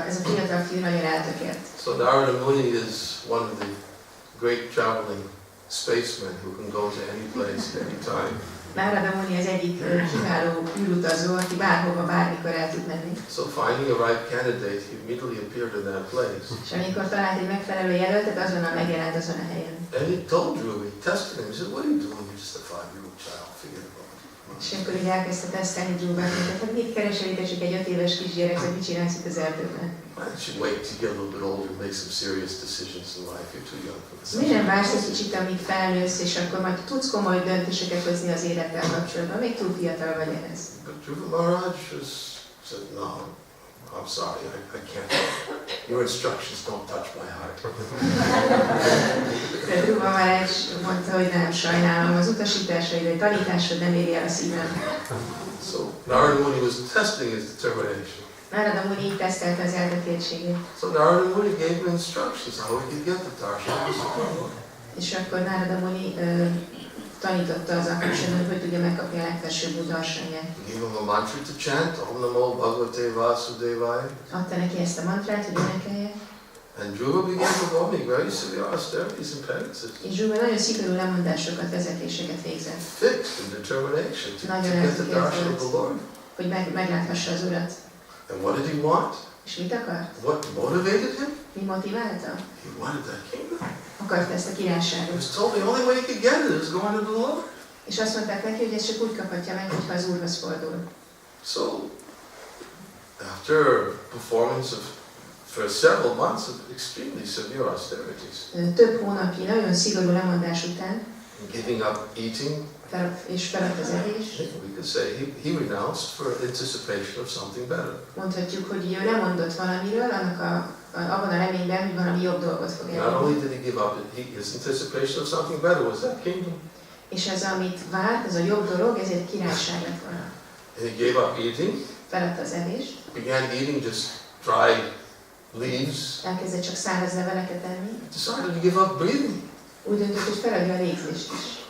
ez a fiatal fiú nagyon eltökélt. So Narada Muni is one of the great traveling spacemen who can go to any place at any time. Narada Muni az egyik kiváló űrutazó, aki bárhova, bármikor el tud menni. So finding a right candidate, he immediately appeared in that place. És amikor talált egy megfelelő jelöltet, azonnal megjelent azon a helyen. And he told Dhruva, he tested him, he said, what are you doing? You're just a 5-year-old child, forget about it. És akkor így elkezdte tesztelni Dhruvat, hogy hát mit keresel itt, csak egy 5 éves kisgyerek, hogy mit csinálsz itt az erdőben? Why don't you wait to get a little bit older and make some serious decisions in life? You're too young for this. Miért nem vársz egy kicsit, amíg felnősz, és akkor majd tudsz komoly döntéseket hozni az élettel kapcsolatban? Még túl fiatal vagy ehhez. But Dhruva Maharaj said, no, I'm sorry, I can't. Your instructions don't touch my heart. De Dhruva Maharaj mondta, hogy nem, sajnálom, az utasításaid, vagy tanításod nem éri el a szívem. So Narada Muni was testing his determination. Narada Muni így tesztelte az eltökéltségét. So Narada Muni gave him instructions how he could get the darshan. És akkor Narada Muni tanította azzal kapcsolatban, hogy tudja megkapni a legfelsőbb darsanyát. Gave him a mantra to chant, Om Namo Bhagavate Vasudevaya. Adta neki ezt a mantrát, hogy énekelje. And Dhruva began performing very severe austerities and penances. És Dhruva nagyon szigorú lemondásokat, vezetéseket végzett. Fixed in determination to get the darshan of the Lord. Hogy megláthassa az Urat. And what did he want? És mit akart? What motivated him? Mi motiválta? He wanted that kingdom. Akarta ezt a He királyságot. was told the only way he could get it is going to the Lord. És azt mondták neki, hogy ezt csak úgy kaphatja meg, hogyha az Úrhoz fordul. So, after performance for several months of extremely severe austerities, Több hónapnyi nagyon szigorú lemondás után, giving up eating, és felett az evés, we could say he renounced for anticipation of something better. mondhatjuk, hogy ő lemondott valamiről, abban a reményben, hogy valami jobb dolgot fog Not elérni. only did he give up his anticipation of something better was that kingdom, És ez, amit várt, ez a jobb dolog, ez egy királyság lett volna. and he gave up eating, Felett az evést, began eating just dry leaves, elkezdett csak száraz leveleket enni, decided to give up breathing úgy döntött, hogy feladja a légzést is.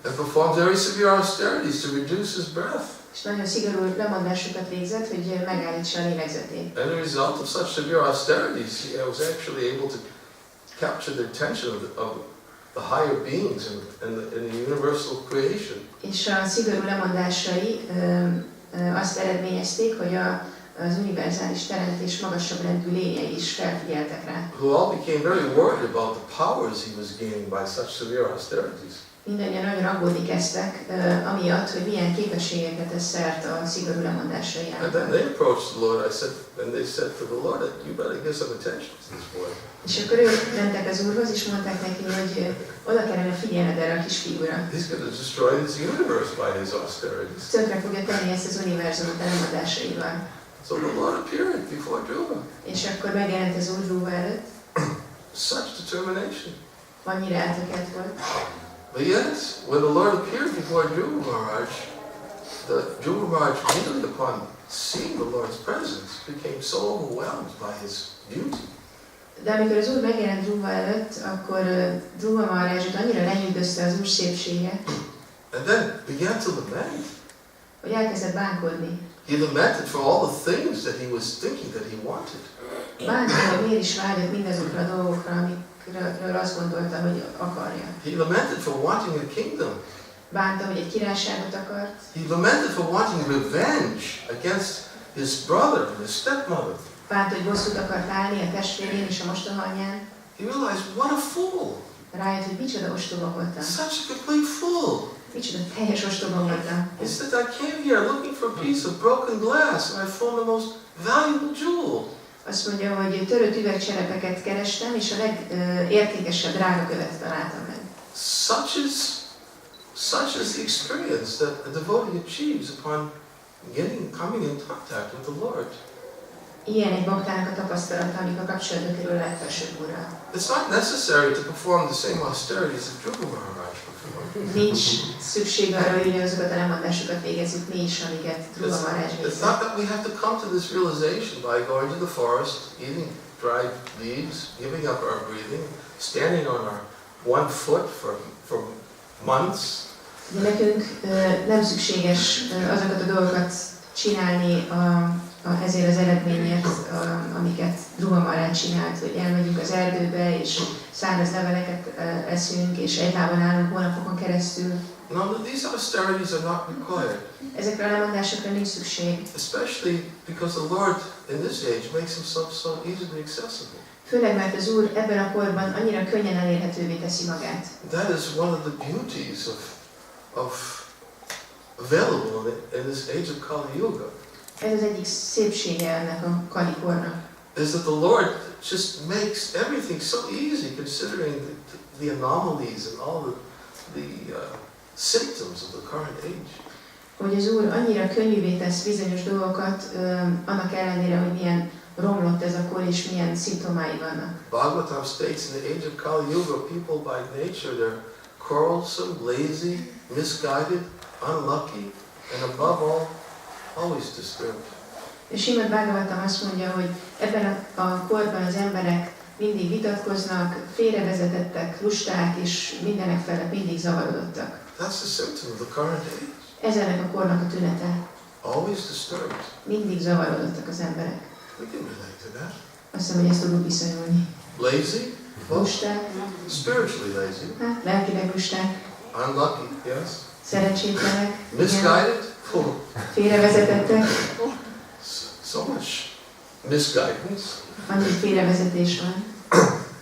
and performed very severe austerities to reduce his breath. És nagyon szigorú lemondásokat végzett, hogy megállítsa a lélegzetét. And as a result of such severe austerities, he was actually able to capture the attention of the higher beings in the universal creation. És a szigorú lemondásai azt eredményezték, hogy az univerzális teremtés magasabb rendű lényei is felfigyeltek rá. Who all became very worried about the powers he was gaining by such severe austerities. Mindannyian nagyon aggódni kezdtek, amiatt, hogy milyen képességeket tesz szert a szigorú lemondásai And then által. they approached the Lord. They said to the Lord that you better give some attention to this boy. És akkor ők mentek az Úrhoz, és mondták neki, hogy oda kellene figyelned erre a kisfiúra. He's going to destroy this universe by his austerities. Tönkre fogja tenni ezt az univerzumot a lemondásaival. So the Lord appeared before Dhruva. És akkor megjelent az Úr Dhruva előtt. Such determination. Annyira eltökelt volt. But yet, when the Lord appeared before Dhruva Maharaj, the Dhruva Maharaj immediately upon seeing the Lord's presence became so overwhelmed by his beauty. De amikor az Úr megjelent Dhruva előtt, akkor Dhruva Maharajot annyira lenyűgözte az Úr szépsége, And then began to lament. hogy elkezdett bánkodni. He lamented for all the things that he was thinking that he wanted. Bánta, hogy miért is vágyott mindazokra a dolgokra, amikről azt gondolta, hogy akarja. He lamented for wanting a kingdom. Bánta, hogy egy királyságot akart. He lamented for wanting revenge against his brother and his stepmother. Bánta, hogy bosszút akart állni a testvérén és a mostohaanyján. He realized, what a fool! Rájött, hogy micsoda ostoba voltam. Such a complete fool! Micsoda teljes ostoba voltam. He said, I came here looking for a piece of broken glass and I found the most valuable jewel. Azt mondja, hogy törött üvegcserepeket kerestem, és a legértékesebb drágakövet találtam meg. Such is the experience that a devotee achieves upon coming in contact with the Lord. Ilyen egy baktának a tapasztalata, amikor kapcsolatba kerül a legfelsőbb Úrral. It's not necessary to perform the same austerities that Dhruva Maharaj performed. Nincs szükség arra, hogy azokat a lemondásokat végezzük mi is, amiket Dhruva Maharaj It's végzett. not that we have to come to this realization by going to the forest, eating dried leaves, giving up our breathing, standing on our one foot for months. De nekünk nem szükséges azokat a dolgokat csinálni ezért az eredményért, amiket Dhruva Maharaj csinált, hogy elmegyünk az erdőbe, és száraz leveleket eszünk, és egy lábon állunk hónapokon keresztül. No, these austerities are not required. Ezekre a lemondásokra nincs szükség. Especially because the Lord in this age makes himself so easily accessible. Főleg, mert az Úr ebben a korban annyira könnyen elérhetővé teszi magát. That is one of the beauties of available in this age of Kali Yuga. Ez az egyik szépsége ennek a Kali kornak. Is that the Lord just makes everything so easy, considering the anomalies and all the symptoms of the current age. Hogy az Úr annyira könnyűvé tesz bizonyos dolgokat, annak ellenére, hogy milyen romlott ez a kor és milyen szimptomái vannak. Bhagavatam states in the age of Kali Yuga, people by nature they're quarrelsome, lazy, misguided, unlucky, and above all, always disturbed. És Srimad Bhagavatam azt mondja, hogy ebben a korban az emberek mindig vitatkoznak, félrevezetettek, lusták, és mindenek felett mindig zavarodottak. That's the symptom of the current age. Ez ennek a kornak a tünete. Always disturbed. Mindig zavarodottak az emberek. We can relate to that. Azt hiszem, hogy ezt tudunk viszonyulni. Lazy? Lusták, Spiritually lazy. hát lelkileg lusták, Unlucky, yes. szerencsétlenek, Misguided? félrevezetettek, So much misguidance. annyi félrevezetés van.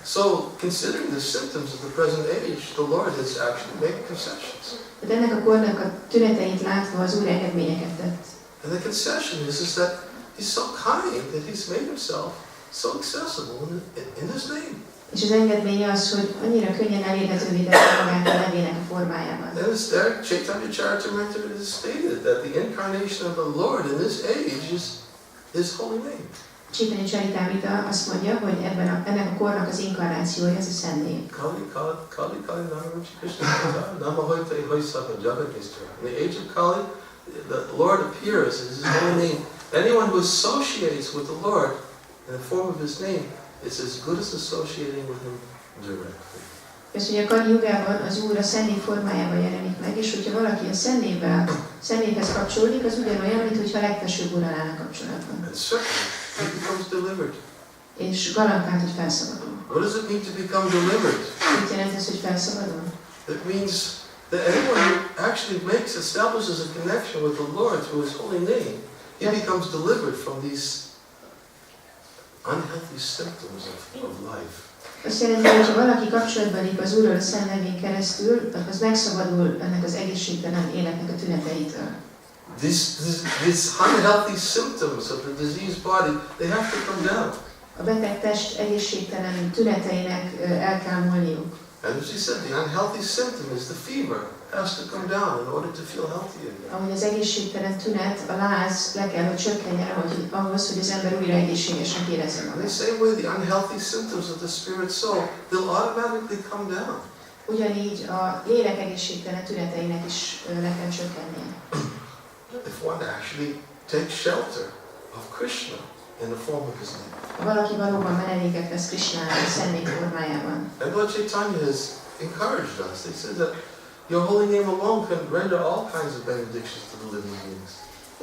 So, considering the symptoms of the present age, the Lord has actually made concessions. De ennek a kornak a tüneteit látva az Úr engedményeket tett. And the concession is that He's so kind that He's made Himself so accessible in His name. És az engedmény az, hogy annyira könnyen elérhetővé tette magát a nevének a formájában. And it's there, Chaitanya Charitamrita is stated that the incarnation of the Lord in this age is His holy name. Chaitanya Charitamrita azt mondja, hogy ennek a kornak az inkarnációja, ez a szent név. Kali Namaruchi Krishna Namahoite Hoisaka Jagadishtra. In the age of Kali, the Lord appears in His holy name. Anyone who associates with the Lord in the form of his name, it's as good as associating with him directly. Ez ugye a Kali Jugában az Úr a személy formájában jelenik meg, és hogyha valaki a személyhez kapcsolódik, az ugyanolyan, mint hogyha a legfelsőbb Úrral állna kapcsolatban. And certainly, he becomes delivered. És garantált, hogy felszabadul. What does it mean to become delivered? Mit jelent ez, hogy felszabadul? It means that anyone who actually establishes a connection with the Lord through his holy name, he becomes delivered from these unhealthy symptoms of life. Azt jelenti, hogy ha valaki kapcsolatban lép az Úrral a Szent nevén keresztül, az megszabadul ennek az egészségtelen életnek a tüneteitől. These unhealthy symptoms of the diseased body, they have to come down. A beteg test egészségtelen tüneteinek el kell múlniuk. And as he said, the unhealthy symptom is the fever. It has to come down in order to feel healthy again. Ahogy az egészségtelen tünet, a láz le kell, hogy csökkenjen ahhoz, hogy az ember újra egészségesen érezze In magát. the same way, the unhealthy symptoms of the spirit soul, they'll automatically come down. Ugyanígy a lélek egészségtelen tüneteinek is le kell csökkennie. If one actually takes shelter of Krishna in the form of his name. Ha valaki valóban menedéket vesz Krisnának a személy formájában. And Lord Chaitanya has encouraged us. He says that your holy name alone can render all kinds of benedictions to the living beings.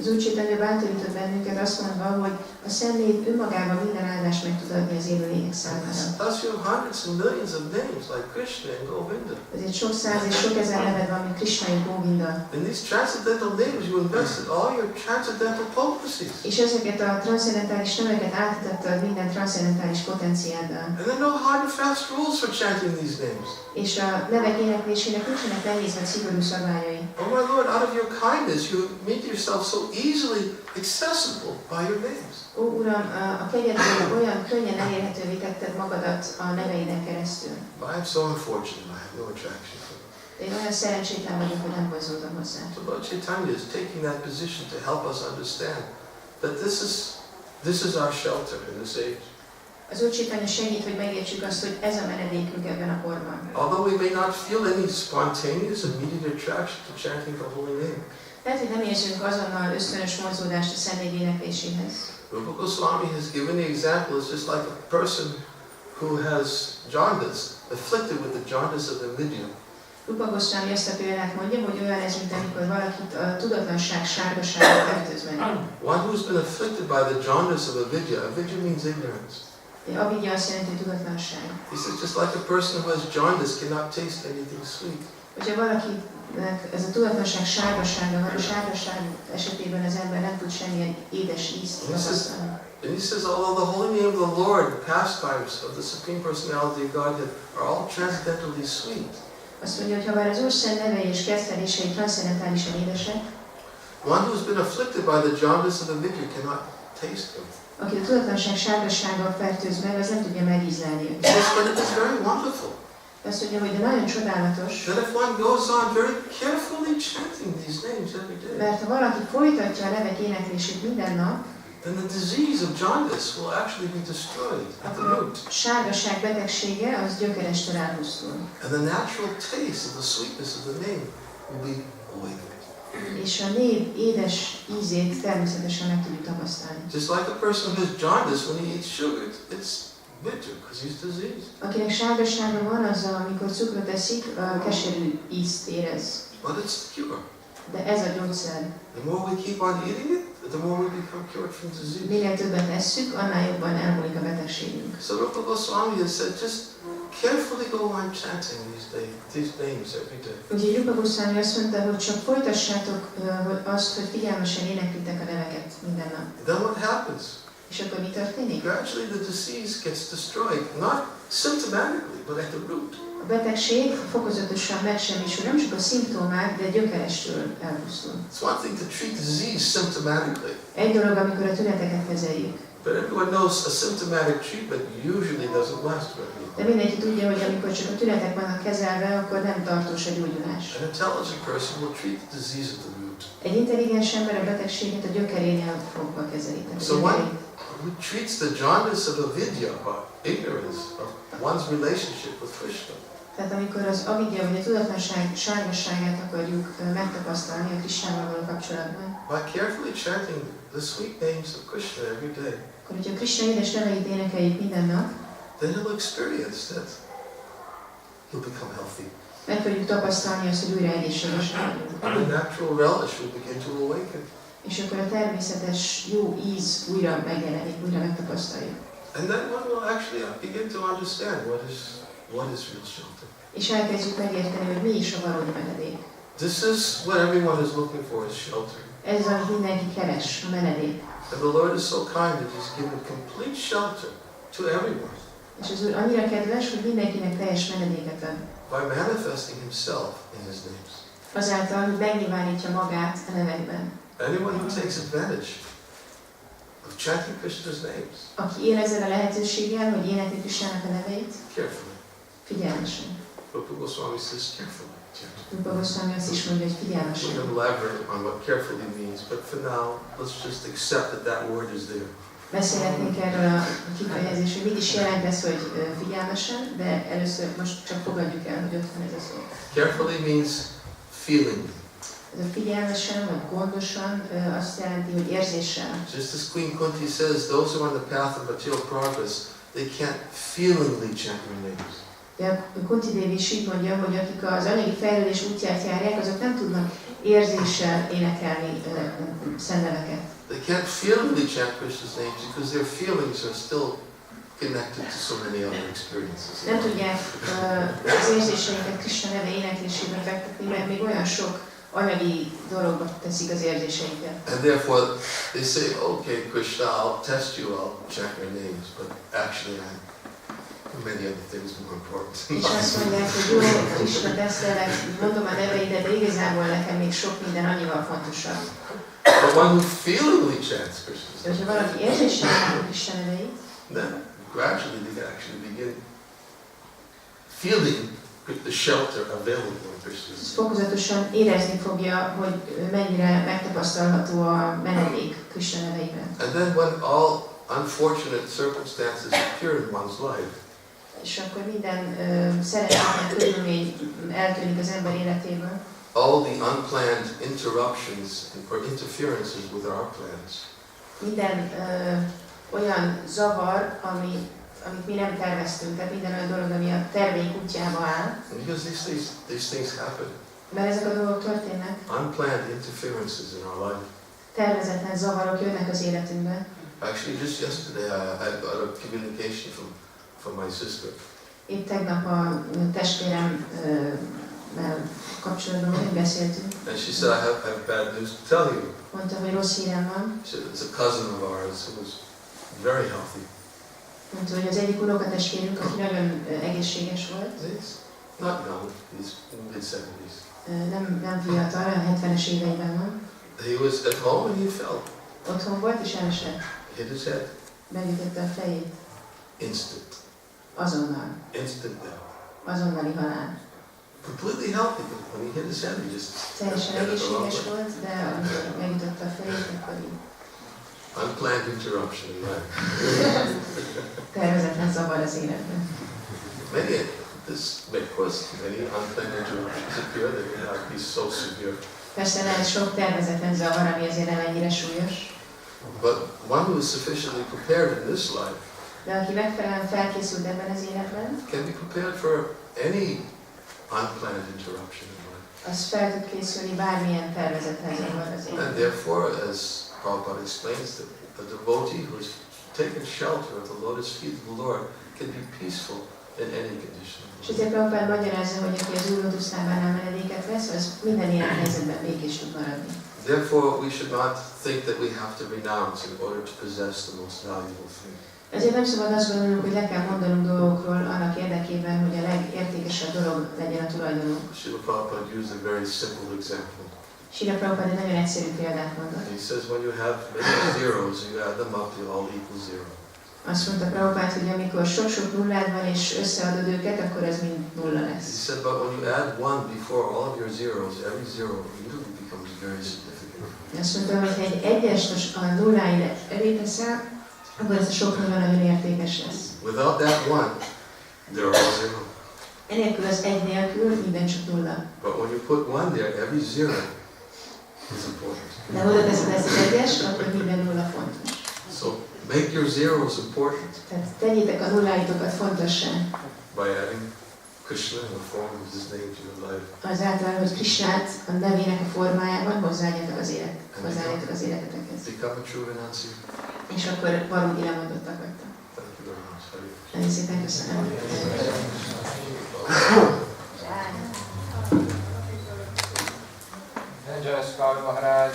Az Úr Chaitanya bátorított bennünket azt mondva, hogy a személy önmagában minden áldást meg tud adni az élő lények számára. Thus you have hundreds and millions of names like Krishna and Govinda. Ezért sok száz és sok ezer neved van, mint Krishna és Govinda. In these transcendental names you invested all your transcendental potencies. És ezeket a transzcendentális neveket átadattad minden transzcendentális potenciáddal. And there are no hard and fast rules for chanting these names. És a nevek éneklésének nincsenek nehéz vagy szigorú szabályai. Oh my Lord, out of your kindness you make yourself so easily accessible by your names. Ó Uram, a kegyedből olyan könnyen elérhetővé tetted magadat a neveiden keresztül. I am so unfortunate, I have no attraction for them. Én olyan szerencsétlen vagyok, hogy nem vonzódom hozzá. So Lord Chaitanya is taking that position to help us understand that this is our shelter in this age. Az Úr Chaitanya segít, hogy megértsük azt, hogy ez a menedékünk ebben a korban. Although we may not feel any spontaneous, immediate attraction to chanting the holy name. Lehet, hogy nem érzünk azonnal ösztönös mozdódást a személy énekléséhez. Rupa Goswami has given the example, it's just like a person who has jaundice, afflicted with the jaundice of the vidya. Rupa Goswami azt a példát mondja, hogy olyan ez, mint amikor valakit a tudatlanság sárgasága fertőz meg. One who's been afflicted by the jaundice of avidya means ignorance. Avidya azt jelenti, hogy tudatlanság. He says just like a person who has jaundice cannot taste anything sweet. Hogyha valakinek ez a tudatlanság sárgasága van, a sárgaság esetében az ember nem tud semmilyen édes ízt tapasztalni. And he says, although the holy name of the Lord, the pastimes of the Supreme Personality of Godhead are all transcendentally sweet. Azt mondja, hogy ha bár az Úr szent nevei és kezdeményei transzcendentálisan édesek, one who's been afflicted by the jaundice of the vidya cannot taste them. aki a tudatlanság sárgassággal fertőz meg, az nem tudja megízlelni őket. He says, but it is very wonderful. Azt mondja, hogy de nagyon csodálatos, That if one goes on very carefully chanting these names every day, mert ha valaki folytatja a nevek éneklését minden nap, then the disease of jaundice will actually be destroyed at the root. Sárgaság betegsége az gyökerestől elpusztul. And the natural taste of the sweetness of the name will be awakened. És a név édes ízét természetesen meg tudjuk tapasztalni. Just like a person who has jaundice, when he eats sugar, it's bitter because he's diseased. Akinek sárgasága van, az amikor cukrot eszik, keserű ízt érez. But it's the cure. De ez a gyógyszer. The more we keep on eating it, the more we become cured from disease. Minél többet esszük, annál jobban elmúlik a betegségünk. So Rupa Goswami has said, just carefully go on chanting these names every day. Úgyhogy Rupa Goswami azt mondta, hogy csak folytassátok azt, hogy figyelmesen éneklitek a neveket minden nap. Then what happens? És akkor mi történik? Gradually the disease gets destroyed, not symptomatically, but at the root. A betegség fokozatosan megsemmisül, nem csak a szimptomák, de gyökerestől elpusztul. It's one thing to treat disease symptomatically. Egy dolog, amikor a tüneteket kezeljük. But everyone knows a symptomatic treatment usually doesn't last very long. De mindenki tudja, hogy amikor csak a tünetek vannak kezelve, akkor nem tartós a gyógyulás. An intelligent person will treat the disease at the root. Egy intelligens ember a betegséget a gyökerénél fogva kezeli. So one who treats the jaundice of avidya, or ignorance of one's relationship with Krishna, Tehát amikor az avidya vagy a tudatlanság sárgasságát akarjuk megtapasztalni a Krisnával való kapcsolatban, by carefully chanting the sweet names of Krishna every day, akkor hogyha Krishna édes neveit énekeljük minden nap, then he'll experience that he'll become healthy. meg fogjuk tapasztalni azt, hogy újra egészségesen vagyunk. And the natural relish will begin to awaken. És akkor a természetes jó íz újra megjelenik, újra megtapasztaljuk. And then one will actually begin to understand what is real shelter. És elkezdjük megérteni, hogy mi is a valódi menedék. This is what everyone is looking for, is shelter. Ez az, amit mindenki keres, a menedék. And the Lord is so kind that He's given complete shelter to everyone. És az Úr annyira kedves, hogy mindenkinek teljes menedéket ad. By manifesting Himself in His names. Azáltal, hogy megnyilvánítja magát a nevekben. Anyone who takes advantage of chanting Krishna's names, Aki él ezzel a lehetőséggel, hogy énekli Krisnának a neveit, carefully. figyelmesen. Rupa Goswami says carefully. Rupa Goswami azt is mondja, hogy We figyelmesen. can elaborate on what carefully means, but for now, let's just accept that that word is there. Beszélhetnénk erről a kifejezésről, hogy mit is jelent ez, hogy figyelmesen, de először most csak fogadjuk el, hogy ott van ez a szó. Carefully means feeling. Ez a figyelmesen, vagy gondosan azt jelenti, hogy érzéssel. Just as Queen Kunti says, those who are on the path of material progress, they can't feelingly chant your names. De a Kunti Devi is így mondja, hogy akik az anyagi fejlődés útját járják, azok nem tudnak érzéssel énekelni szentneveket. They can't feelingly chant Krishna's names because their feelings are still connected to so many other experiences. Nem tudják az érzéseiket Krishna neve éneklésében fektetni, mert még olyan sok anyagi dologba teszik az érzéseiket. And therefore they say, okay, Krishna, I'll test you, I'll chant your names, but actually I have many other things more important. És azt mondják, hogy jó, Krishna tesztelek, mondom a neveidet, de igazából nekem még sok minden annyival fontosabb. But one who feelingly chants Krishna's De hogyha name, valaki érzéssel énekli Krishna neveit, then gradually they can actually begin feeling the shelter available in Krishna's name. fokozatosan érezni fogja, hogy mennyire megtapasztalható a menedék Krishna neveiben. And then when all unfortunate circumstances appear in one's life, És akkor minden szeretetlen körülmény eltűnik az ember életéből. all the unplanned interruptions or interferences with our plans, Minden olyan zavar, amit mi nem terveztünk, tehát minden olyan dolog, ami a terveink útjába áll. because these things happen, Mert ezek a dolgok történnek, unplanned interferences in our life. tervezetlen zavarok jönnek az életünkbe. Actually, just yesterday I got a communication from my sister. Itt tegnap a testvéremmel kapcsolatban hogy beszéltünk. And she said, I have bad news to tell you. Mondta, hogy rossz hírem van. She said, it's a cousin of ours who was very healthy. Mondta, hogy az egyik unokatestvérünk, aki nagyon egészséges volt. He's not young, he's in mid-70s. Nem fiatal, a 70-es éveiben van. He was at home and he fell. Otthon volt és elesett. Hit his head. Megütötte a fejét. Instant. Azonnal. Instant death. Azonnali halál. Completely healthy, but when he hit his head, he just Teljesen hit it the wrong egészséges way. volt, de amikor megütötte a fejét, akkor így Unplanned interruption in life. tervezetlen zavar az életben. This may cause many unplanned interruptions appear that may not be so severe. Persze lehet sok tervezetlen zavar, ami azért nem ennyire súlyos. But one who is sufficiently prepared in this life De aki megfelelően felkészült ebben az életben, can be prepared for any unplanned interruption in life. az fel tud készülni bármilyen tervezetlen zavar az And életben. therefore, as Prabhupada explains, that a devotee who has taken shelter of the lotus feet of the Lord can be peaceful in any condition. És ezért Prabhupád magyarázza, hogy aki az Úr lotuszlábánál menedéket vesz, az minden élethelyzetben békés tud maradni. Therefore, we should not think that we have to renounce in order to possess the most valuable thing. Ezért nem szabad azt gondolnunk, hogy le kell mondanunk dolgokról annak érdekében, hogy a legértékesebb dolog legyen a tulajdonunk. Srila Prabhupada used a very simple example. Srila Prabhupád egy nagyon egyszerű példát mondott. He says when you have many zeros, you add them up, they all equal zero. Azt mondta Prabhupád, hogy amikor sok-sok nullád van és összeadod őket, akkor ez mind nulla He lesz. said, but when you add one before all of your zeros, every zero immediately becomes very significant. Azt mondta, hogy ha egy egyest a nulláid elé teszel, akkor ez a sok nulla nagyon értékes lesz. Without that one, they're all zero. Enélkül az egy nélkül minden csak nulla. But when you put one there, every zero is important. De oda teszed ezt az egyest, akkor minden nulla fontos. So make your zeros important Tehát tegyétek a nulláitokat fontossá. by adding Krishna in the form of his name to your life. Azáltal, hogy Krisnát a nevének a formájában hozzáadjátok az életetekhez. Become a true renunciate. És akkor valódi lemondottak vagytok. Thank you very much. Hare Krishna. Nagyon szépen köszönöm. Jai Swami Maharája.